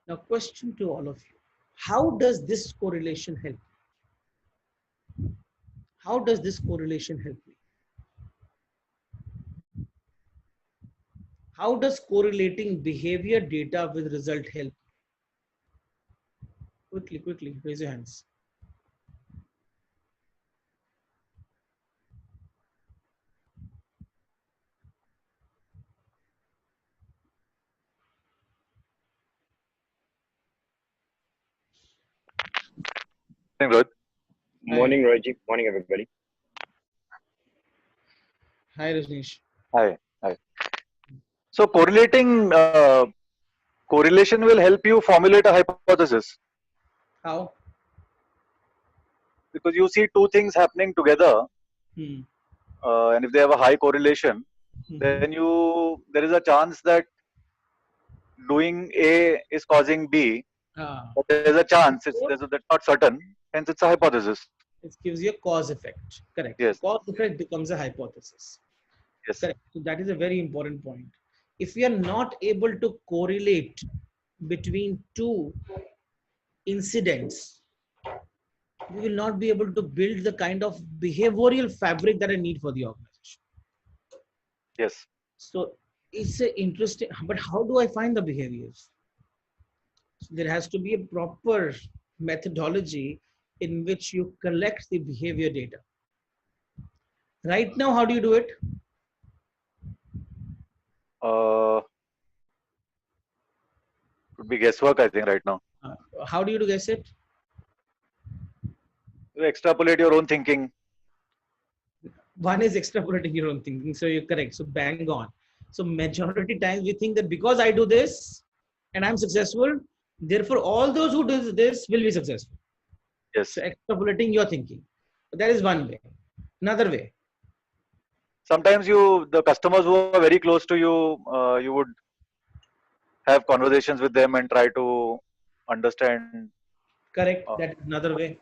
Now, question to all of you: how does this correlation help? How does this correlation help me? How does correlating behavior data with result help? Quickly, raise your hands. Morning, Rohit. Morning, everybody. Hi, Rajneesh. Hi. So correlation will help you formulate a hypothesis. How? Because you see two things happening together, and if they have a high correlation, then there is a chance that doing A is causing B, but there is a chance, that's not certain, hence it's a hypothesis. It gives you a cause effect. Correct. Yes. Cause effect becomes a hypothesis. Yes. Correct. So that is a very important point. If we are not able to correlate between two incidents, we will not be able to build the kind of behavioral fabric that I need for the organization. Yes. So it's a interesting, but how do I find the behaviors? So there has to be a proper methodology in which you collect the behavior data. Right now, how do you do it? Could be guesswork, I think, right now. How do you guess it? You extrapolate your own thinking. One is extrapolating your own thinking, so you're correct. So bang on. So majority times we think that because I do this and I'm successful, therefore all those who do this will be successful. Yes. So extrapolating your thinking. That is one way. Another way. Sometimes the customers who are very close to you, you would have conversations with them and try to understand. Correct. Uh, That is another way.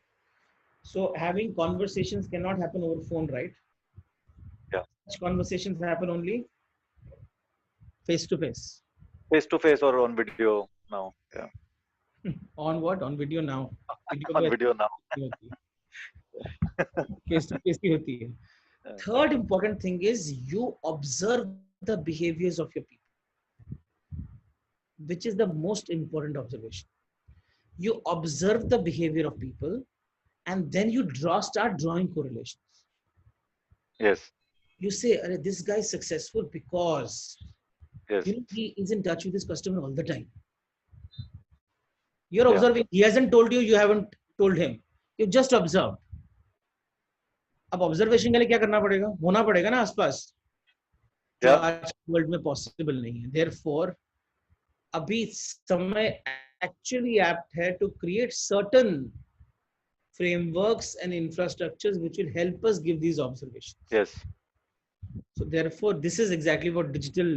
So having conversations cannot happen over phone, right? yeah, Such conversations happen only face to face. face to face or on video now. Yeah, On what? On video now. Video on पे video now. नहीं होती है. Face to face ही होती है. Yeah. Third important thing is you observe the behaviors of your people, which is the most important observation. You observe the behavior of people and then you start drawing correlations. Yes, You say, this guy is successful because yes, he is in touch with his customer all the time. You're yeah, observing. He hasn't told you, you haven't told him. You just observed. अब observation के लिए क्या करना पड़ेगा? होना पड़ेगा ना आसपास, जो yeah, आज वर्ल्ड में पॉसिबल नहीं है. Therefore, अभी समय actually apt है to create certain frameworks and infrastructures which will help us give these observations. yes, So therefore, this is exactly what digital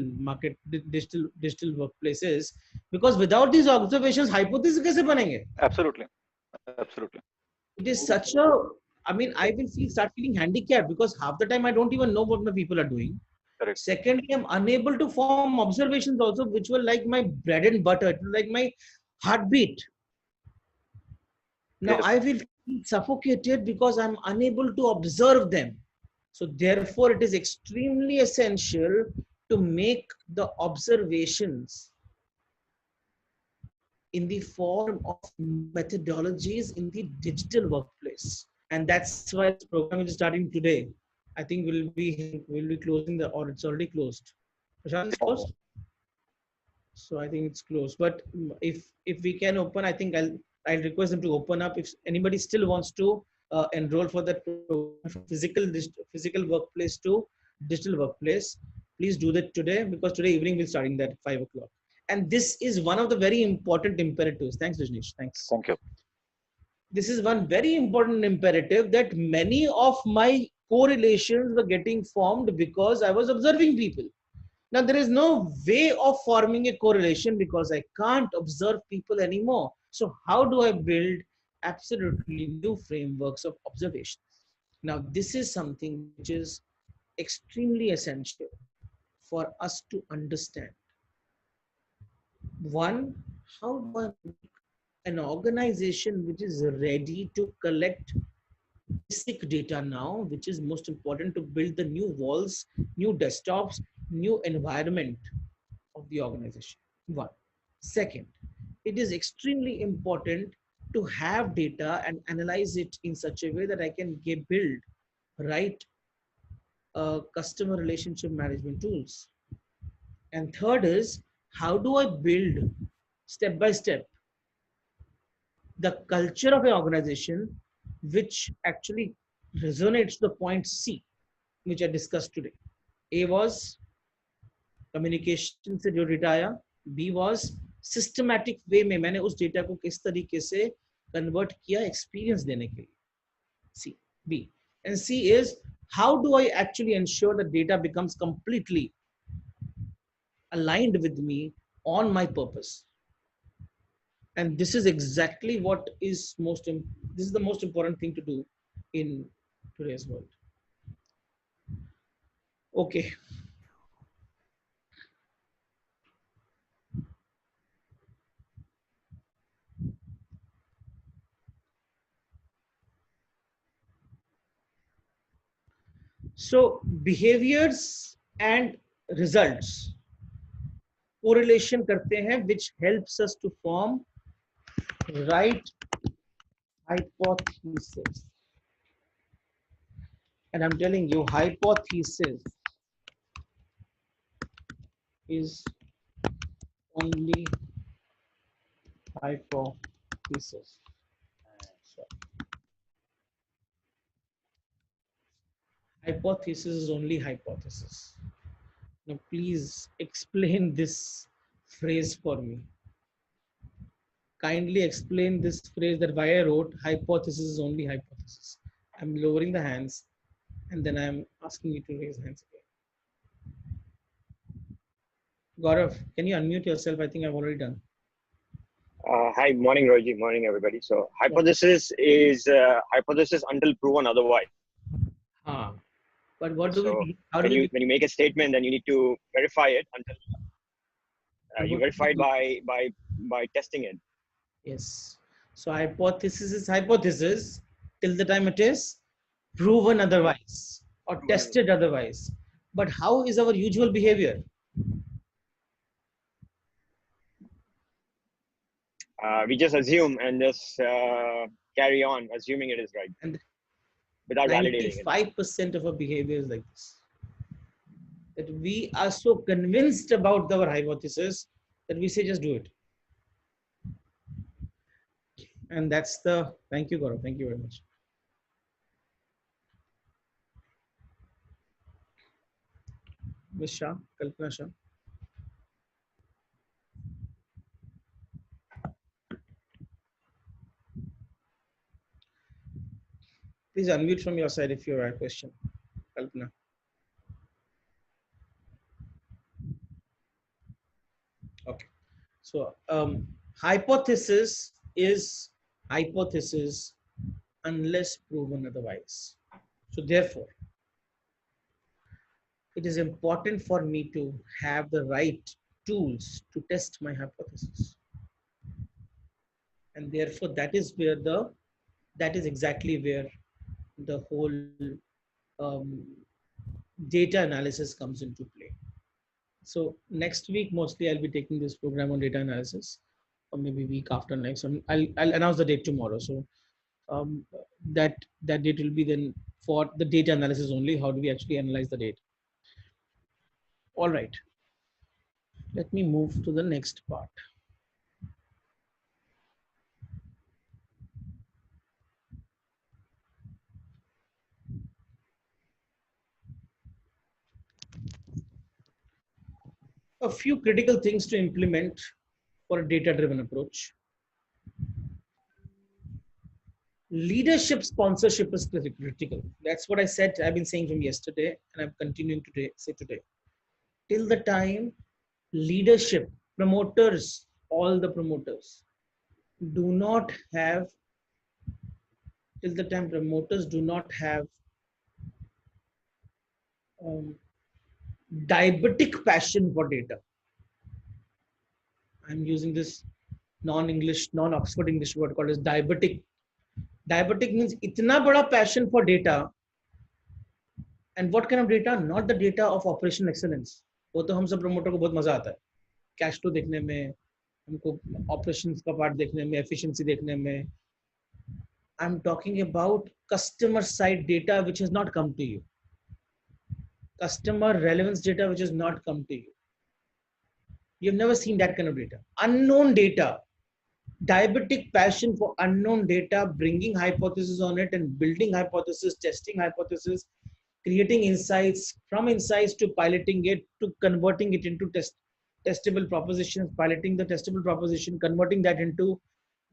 workplace is, because without these observations, hypotheses कैसे बनेंगे? absolutely, absolutely. It is such a, I mean, I will start feeling handicapped because half the time I don't even know what my people are doing. Correct. Secondly, I'm unable to form observations also, which were like my bread and butter, like my heartbeat. Now Yes. I will feel suffocated because I'm unable to observe them. So therefore, it is extremely essential to make the observations in the form of methodologies in the digital workplace. And that's why this program is starting today. I think we'll be closing or it's already closed. Prashant, it's closed? So I think it's closed. But if we can open, I think I'll request them to open up. If anybody still wants to enroll for that program, from physical workplace to digital workplace, please do that today, because today evening we're starting that at 5 o'clock. And this is one of the very important imperatives. Thanks, Rajneesh. Thanks. Thank you. This is one very important imperative, that many of my correlations were getting formed because I was observing people. Now, there is no way of forming a correlation because I can't observe people anymore. So how do I build absolutely new frameworks of observation? Now, this is something which is extremely essential for us to understand. One, how do I make an organization which is ready to collect basic data now, which is most important to build the new walls, new desktops, new environment of the organization? One. Second, it is extremely important to have data and analyze it in such a way that I can build right customer relationship management tools. And third is, how do I build step by step the culture of an organization which actually resonates the point C, which I discussed today. A was communication से जो data आया, B was systematic way में मैंने उस data को किस तरीके से convert किया experience देने के लिए. C, B. And C is, how do I actually ensure that data becomes completely aligned with me on my purpose? And this is exactly what is this is the most important thing to do in today's world. Okay. So behaviors and results correlation करते हैं, which helps us to form right hypothesis. And I'm telling you, hypothesis is only hypothesis. Hypothesis is only hypothesis. Now, please explain this phrase for me. Kindly explain this phrase that why I wrote hypothesis is only hypothesis. I'm lowering the hands and then I'm asking you to raise hands again. Gaurav, can you unmute yourself? I think I've already done. Hi, morning, Roji. Morning, everybody. So, Yeah. hypothesis is hypothesis until proven otherwise. Ah, but what do So, we? How do we? when you make a statement, then you need to verify it until And you what do verify we it do? by testing it. Yes. So hypothesis is hypothesis till the time it is proven otherwise or tested otherwise. But how is our usual behavior? We just assume and just carry on assuming it is right And without validating it. 95% of our behavior is like this. That we are so convinced about our hypothesis that we say just do it. And that's the thank you, Gaurav. Thank you very much. Ms. Shah, Kalpana Shah. Please unmute from your side if you have a question. Kalpana. Okay. So hypothesis is hypothesis unless proven otherwise. So therefore, it is important for me to have the right tools to test my hypothesis. And therefore, that is exactly where the whole um, data analysis comes into play. So next week, mostly I'll be taking this program on data analysis, or maybe week after next. I'll announce the date tomorrow. So um, that date will be then for the data analysis only. How do we actually analyze the data? All right. Let me move to the next part. A few critical things to implement for a data-driven approach. Leadership sponsorship is critical. That's what I said. I've been saying from yesterday, and I'm continuing to say today. Till the time leadership, promoters, all the promoters do not have, till the time promoters do not have um, diabetic passion for data. I'm using this non-English, non-Oxford English word called as diabetic. Diabetic means itna bada passion for data. And what kind of data? Not the data of operational excellence. वो तो हम सब promoter को बहुत मजा आता है. Cash flow देखने में, हमको operations का part देखने में, efficiency देखने में. I'm talking about customer side data which has not come to you. Customer relevance data which has not come to you. You've never seen that kind of data. Unknown data. Diabetic passion for unknown data, bringing hypothesis on it and building hypothesis, testing hypothesis, creating insights, from insights to piloting it, to converting it into testable propositions, piloting the testable proposition, converting that into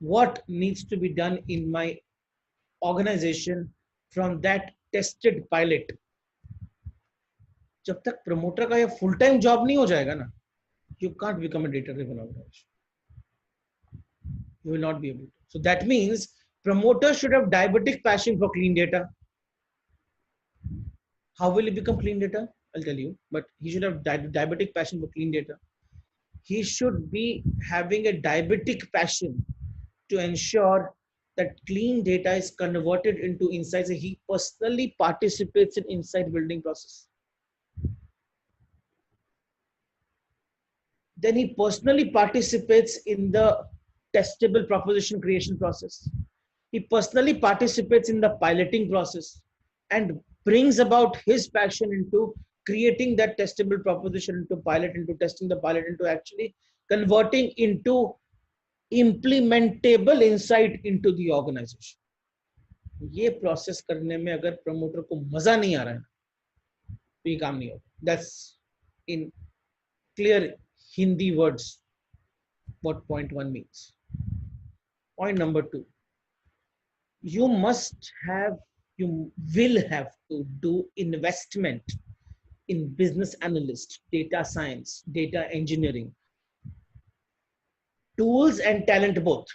what needs to be done in my organization from that tested pilot. जब तक promoter का ये full time job नहीं हो जाएगा ना, you can't become a data driven organization. You will not be able to. So that means promoters should have diabetic passion for clean data. How will he become clean data? I'll tell you, but he should have diabetic passion for clean data. He should be having a diabetic passion to ensure that clean data is converted into insights. He personally participates in insight building process. Then he personally participates in the testable proposition creation process. He personally participates in the piloting process and brings about his passion into creating that testable proposition into pilot, into testing the pilot, into actually converting into implementable insight into the organization. ये process करने में अगर promoter को मजा नहीं आ रहा है तो ये काम नहीं होगा. That's in clear Hindi words what point one means. Point number two, you must have You will have to do investment in business analyst, data science, data engineering, tools and talent both.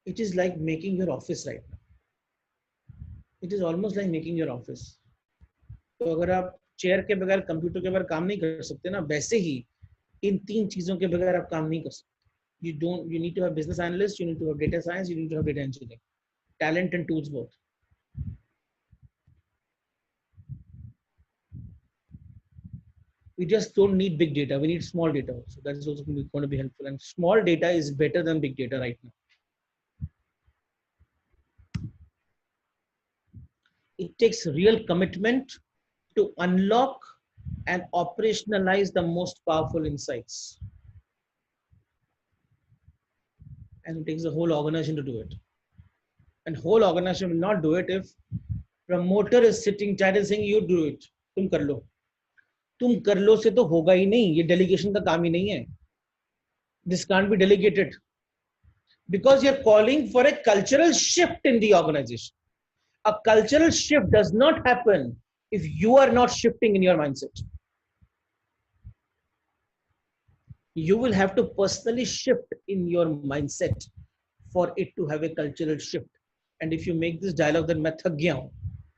It is like making your office right now. It is almost like making your office. तो अगर आप chair के बगैर computer के बगैर काम नहीं कर सकते ना, वैसे ही इन तीन चीजों के बगैर आप काम नहीं कर सकते. You need to have business analyst, you need to have data science, you need to have data engineering, talent and tools both. We just don't need big data, we need small data also. That is also going to be helpful, and small data is better than big data right now. It takes real commitment to unlock and operationalize the most powerful insights. And it takes the whole organization to do it. And whole organization will not do it if promoter is sitting tight and saying, you do it. तुम कर लो. तुम कर लो से तो होगा ही नहीं. ये delegation का काम ही नहीं है. This can't be delegated. Because you're calling for a cultural shift in the organization. A cultural shift does not happen if you are not shifting in your mindset. You will have to personally shift in your mindset for it to have a cultural shift. And if you make this dialogue that मैं थक गया हूं,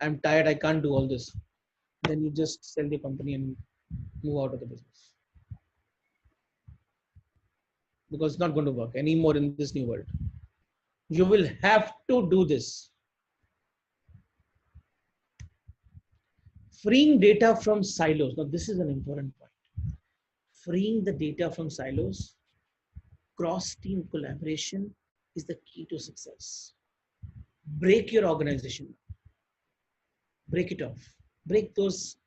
I'm tired, I can't do all this, then you just sell the company and move out of the business. Because it's not going to work anymore in this new world. You will have to do this. Freeing data from silos. Now, this is an important point. Freeing the data from silos, cross-team collaboration is the key to success. Break your organization. Break it off. Break those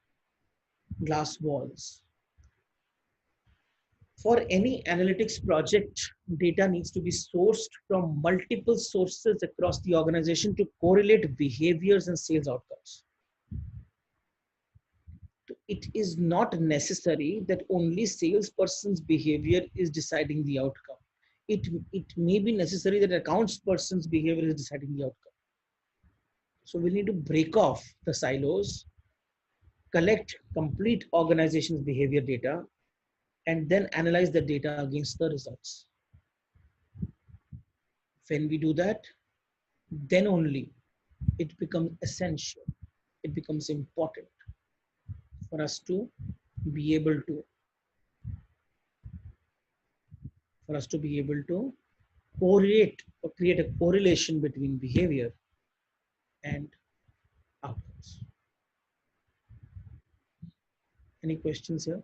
glass walls. For any analytics project, data needs to be sourced from multiple sources across the organization to correlate behaviors and sales outcomes. It is not necessary that only salesperson's behavior is deciding the outcome. It may be necessary that accounts person's behavior is deciding the outcome. So we need to break off the silos, collect complete organization's behavior data, and then analyze the data against the results. When we do that, then only it becomes essential, it becomes important for us to be able to correlate or create a correlation between behavior and outcomes. Any questions here?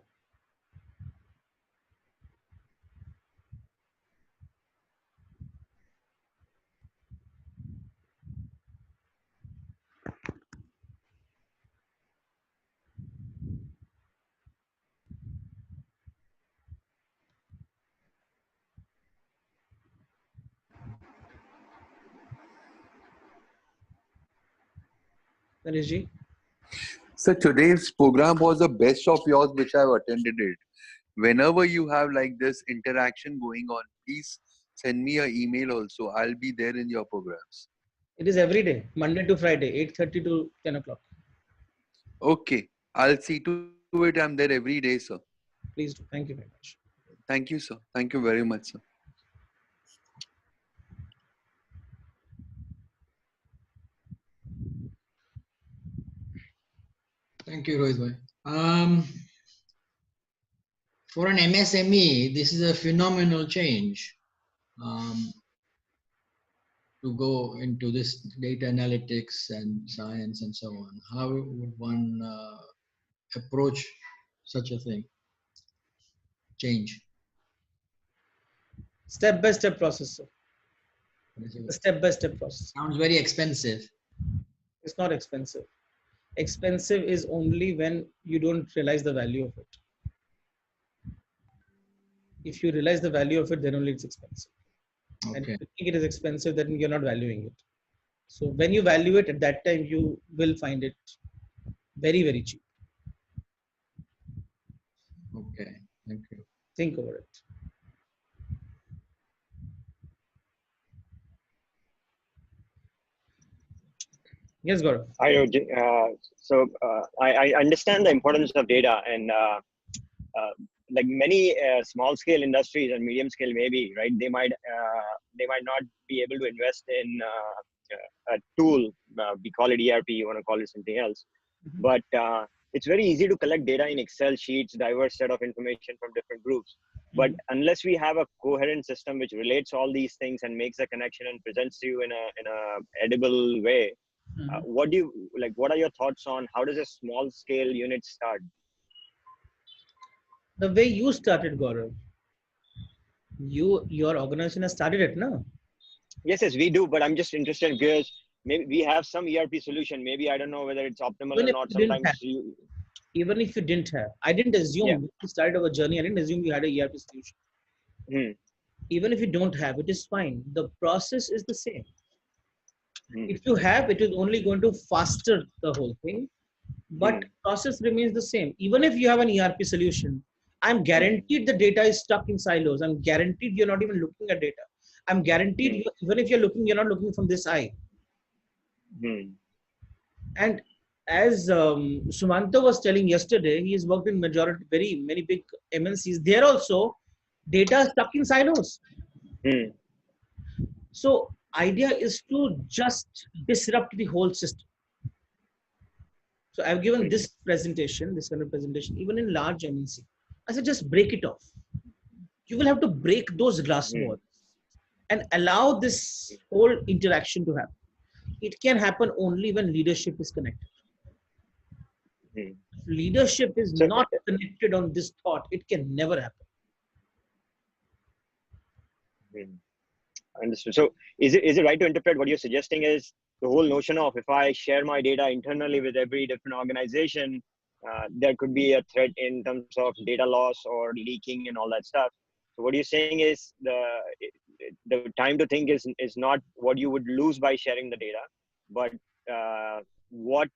Naresh? So today's program was the best of yours, which I've attended it. Whenever you have like this interaction going on, please send me an email also. I'll be there in your programs. It is every day, Monday to Friday, 8:30 to 10 o'clock. Okay. I'll see to it. I'm there every day, sir. Please do. Thank you very much. Thank you, sir. Thank you very much, sir. Thank you, Rohit bhai. For an MSME, this is a phenomenal change to go into this data analytics and science and so on. How would one approach such a thing? Change. Step-by-step process, sir. A step-by-step process. Sounds very expensive. It's not expensive. Expensive is only when you don't realize the value of it. If you realize the value of it, then only it's expensive. Okay. And if you think it is expensive, then you're not valuing it. So when you value it, at that time you will find it very, very cheap. Okay, thank you. Think over it. Yes, Gaurav. I understand the importance of data, and like many small scale industries and medium scale, maybe, right, they might not be able to invest in a tool. We call it ERP, you want to call it something else, but it's very easy to collect data in Excel sheets, diverse set of information from different groups. But unless we have a coherent system which relates all these things and makes a connection and presents to you in a edible way, what do you like? What are your thoughts on how does a small scale unit start? The way you started, Gaurav, your organization has started it, no? Yes, we do, but I'm just interested because maybe we have some ERP solution. Maybe I don't know whether it's optimal Even or if not. you didn't have, Sometimes you, even if you didn't have, I didn't assume yeah. when we started our journey. I didn't assume you had a ERP solution. Even if you don't have, it is fine. The process is the same. If you have, it is only going to faster the whole thing, but process remains the same. Even if you have an ERP solution, I'm guaranteed the data is stuck in silos. I'm guaranteed you're not even looking at data. I'm guaranteed even if you're looking, you're not looking from this eye. And as Sumanta was telling yesterday, he has worked in majority, very many big MNCs. There also, data is stuck in silos. So idea is to just disrupt the whole system. So I've given this presentation, this kind of presentation, even in large MNC. I said, just break it off. You will have to break those glass walls and allow this whole interaction to happen. It can happen only when leadership is connected. If leadership is not connected on this thought, it can never happen. Understood. So is it right to interpret what you're suggesting is the whole notion of if I share my data internally with every different organization, there could be a threat in terms of data loss or leaking and all that stuff. So what you're saying is the time to think is not what you would lose by sharing the data, but what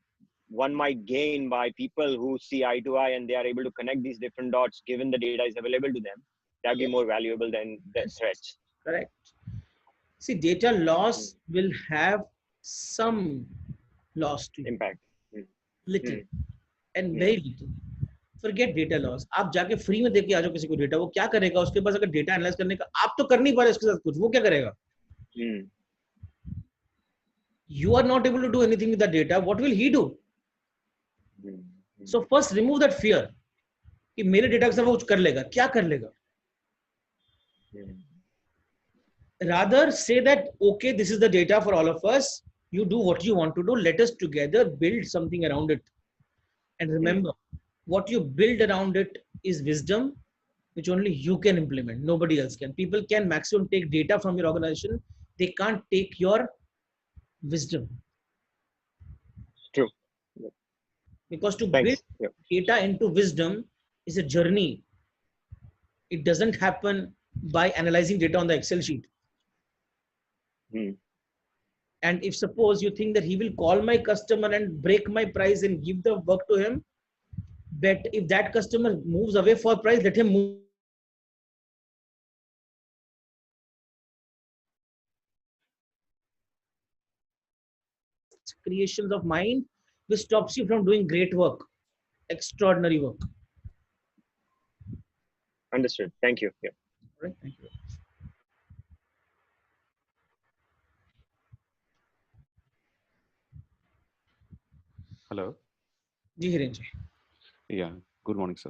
one might gain by people who see eye to eye and they are able to connect these different dots given the data is available to them. That'd be more valuable than threats. Correct. See, data loss will have some loss to you. Impact. Little and very little. Forget data loss. आप जाके free में देके आ जाओ किसी को data, वो क्या करेगा? उसके पास अगर डेटा एनालाइज करने का आप तो कर नहीं पा रहे उसके साथ कुछ, वो क्या करेगा? You are not able to do anything with that data. What will he do? So first remove that fear कि मेरे डेटा के साथ वो कुछ कर लेगा. क्या कर लेगा? Rather say that, okay, this is the data for all of us. You do what you want to do. Let us together build something around it. And remember, what you build around it is wisdom, which only you can implement. Nobody else can. People can maximum take data from your organization. They can't take your wisdom. True. Because to build data into wisdom is a journey. It doesn't happen by analyzing data on the Excel sheet. And if suppose you think that he will call my customer and break my price and give the work to him, but if that customer moves away for price, let him move. Creations of mind which stops you from doing great work, extraordinary work. Understood. Thank you. Yeah. All right. Thank you. Hello. Yeah. Good morning, sir.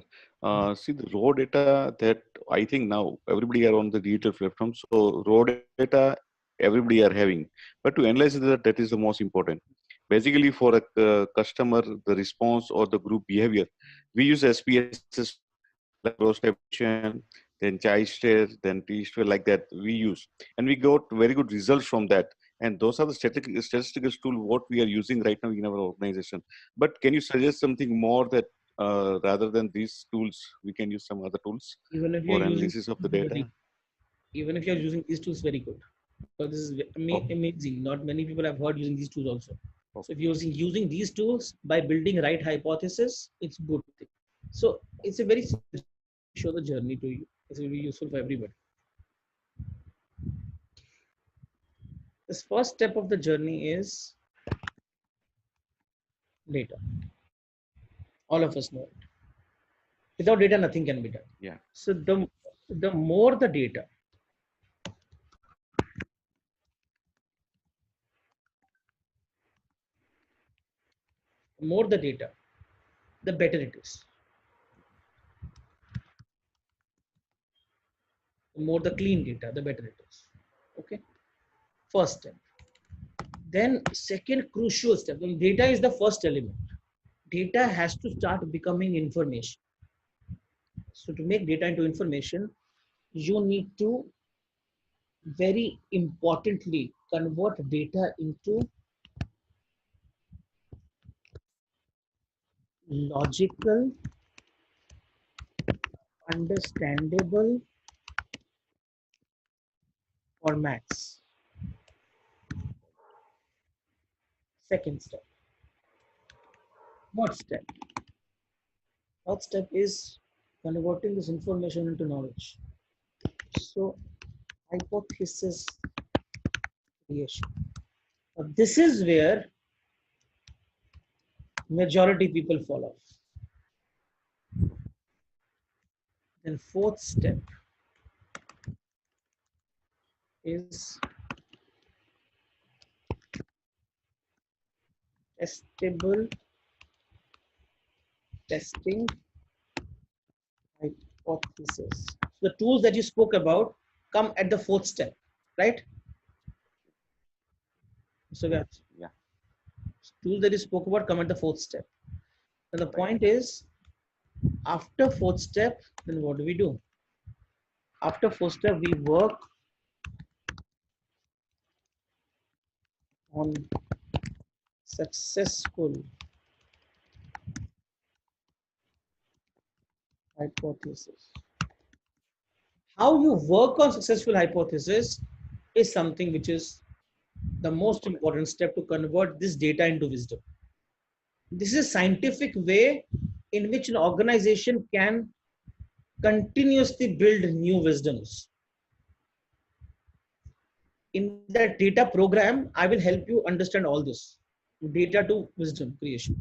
See the raw data that I think now everybody are on the digital platform. So raw data everybody are having, but to analyze that is the most important. Basically, for a customer, the response or the group behavior, we use SPSS like cross tabulation, then chi-square, then t-square, like that we use, and we got very good results from that. And those are the statistical tool what we are using right now in our organization. But can you suggest something more that rather than these tools, we can use some other tools for analysis of the data? Even if you're using these tools, very good. Because this is amazing. Not many people have heard using these tools also. So if you're using these tools by building right hypothesis, it's good thing. So it's a very show the journey to you. It's very useful for everybody. This first step of the journey is Data. All of us know it. Without data, nothing can be done. Yeah. So the more the data, the better it is. The more the clean data, the better it is. Okay. First step. Then second crucial step. When data is the first element. Data has to start becoming information. So to make data into information, you need to very importantly convert data into logical, understandable formats. Second step. What step? What step is converting this information into knowledge. So hypothesis creation. Now, this is where majority people fall off. Then fourth step is testable testing hypothesis. So the tools that you spoke about come at the fourth step, right? So yeah, tools that you spoke about come at the fourth step. And the point is, after fourth step, then what do? After fourth step, we work on successful hypothesis. How you work on successful hypothesis is something which is the most important step to convert this data into wisdom. This is a scientific way in which an organization can continuously build new wisdoms. In that data program, I will help you understand all this. Data to wisdom creation.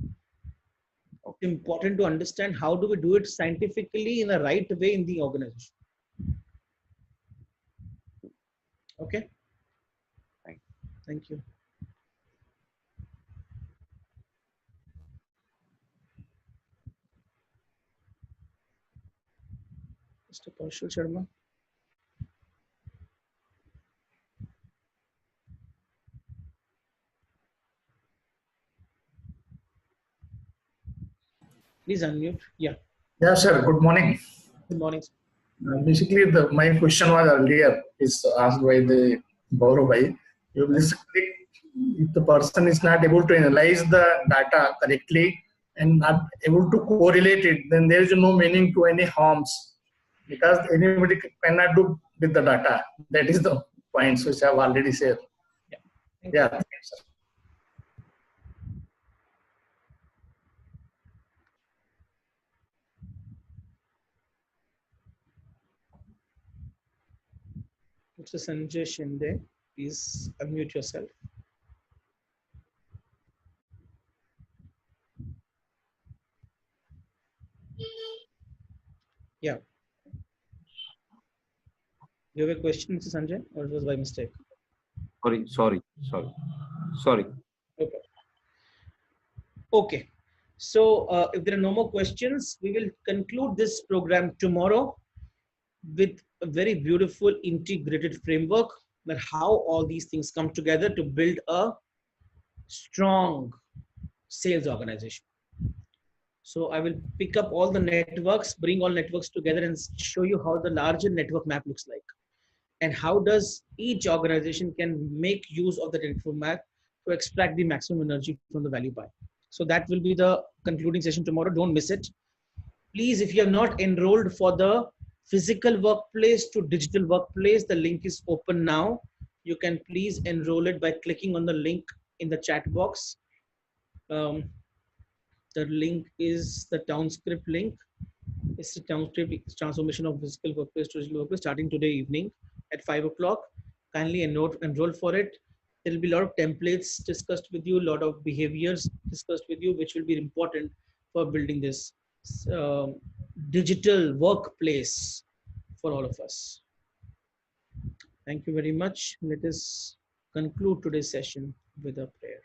It's important to understand how do we do it scientifically in the right way in the organization. Okay. Thank you. Mr. Kaushal Sharma. Please unmute. Yeah. Yeah, sir. Good morning. Good morning. Basically, my question was earlier is asked by the Gaurav bhai. Basically, if the person is not able to analyze the data correctly and not able to correlate it, then there is no meaning to any harms because anybody cannot do with the data. That is the points which I have already said. Yeah. Thanks, sir. Mr. Sanjay Shinde, please unmute yourself. Yeah. You have a question, Mr. Sanjay, or it was by mistake? Sorry. Okay. Okay. So if there are no more questions, we will conclude this program tomorrow with a very beautiful integrated framework that how all these things come together to build a strong sales organization. So I will pick up all the networks, bring all networks together and show you how the larger network map looks like and how does each organization can make use of the network map to extract the maximum energy from the value pie. So that will be the concluding session tomorrow. Don't miss it. Please, if you have not enrolled for the physical workplace to digital workplace, the link is open now. You can please enroll it by clicking on the link in the chat box. The link is the Townscript link. It's a Townscript transformation of physical workplace to digital workplace starting today evening at 5 o'clock. Kindly enroll for it. There will be a lot of templates discussed with you, a lot of behaviors discussed with you, which will be important for building this digital workplace for all of us. Thank you very much. Let us conclude today's session with a prayer.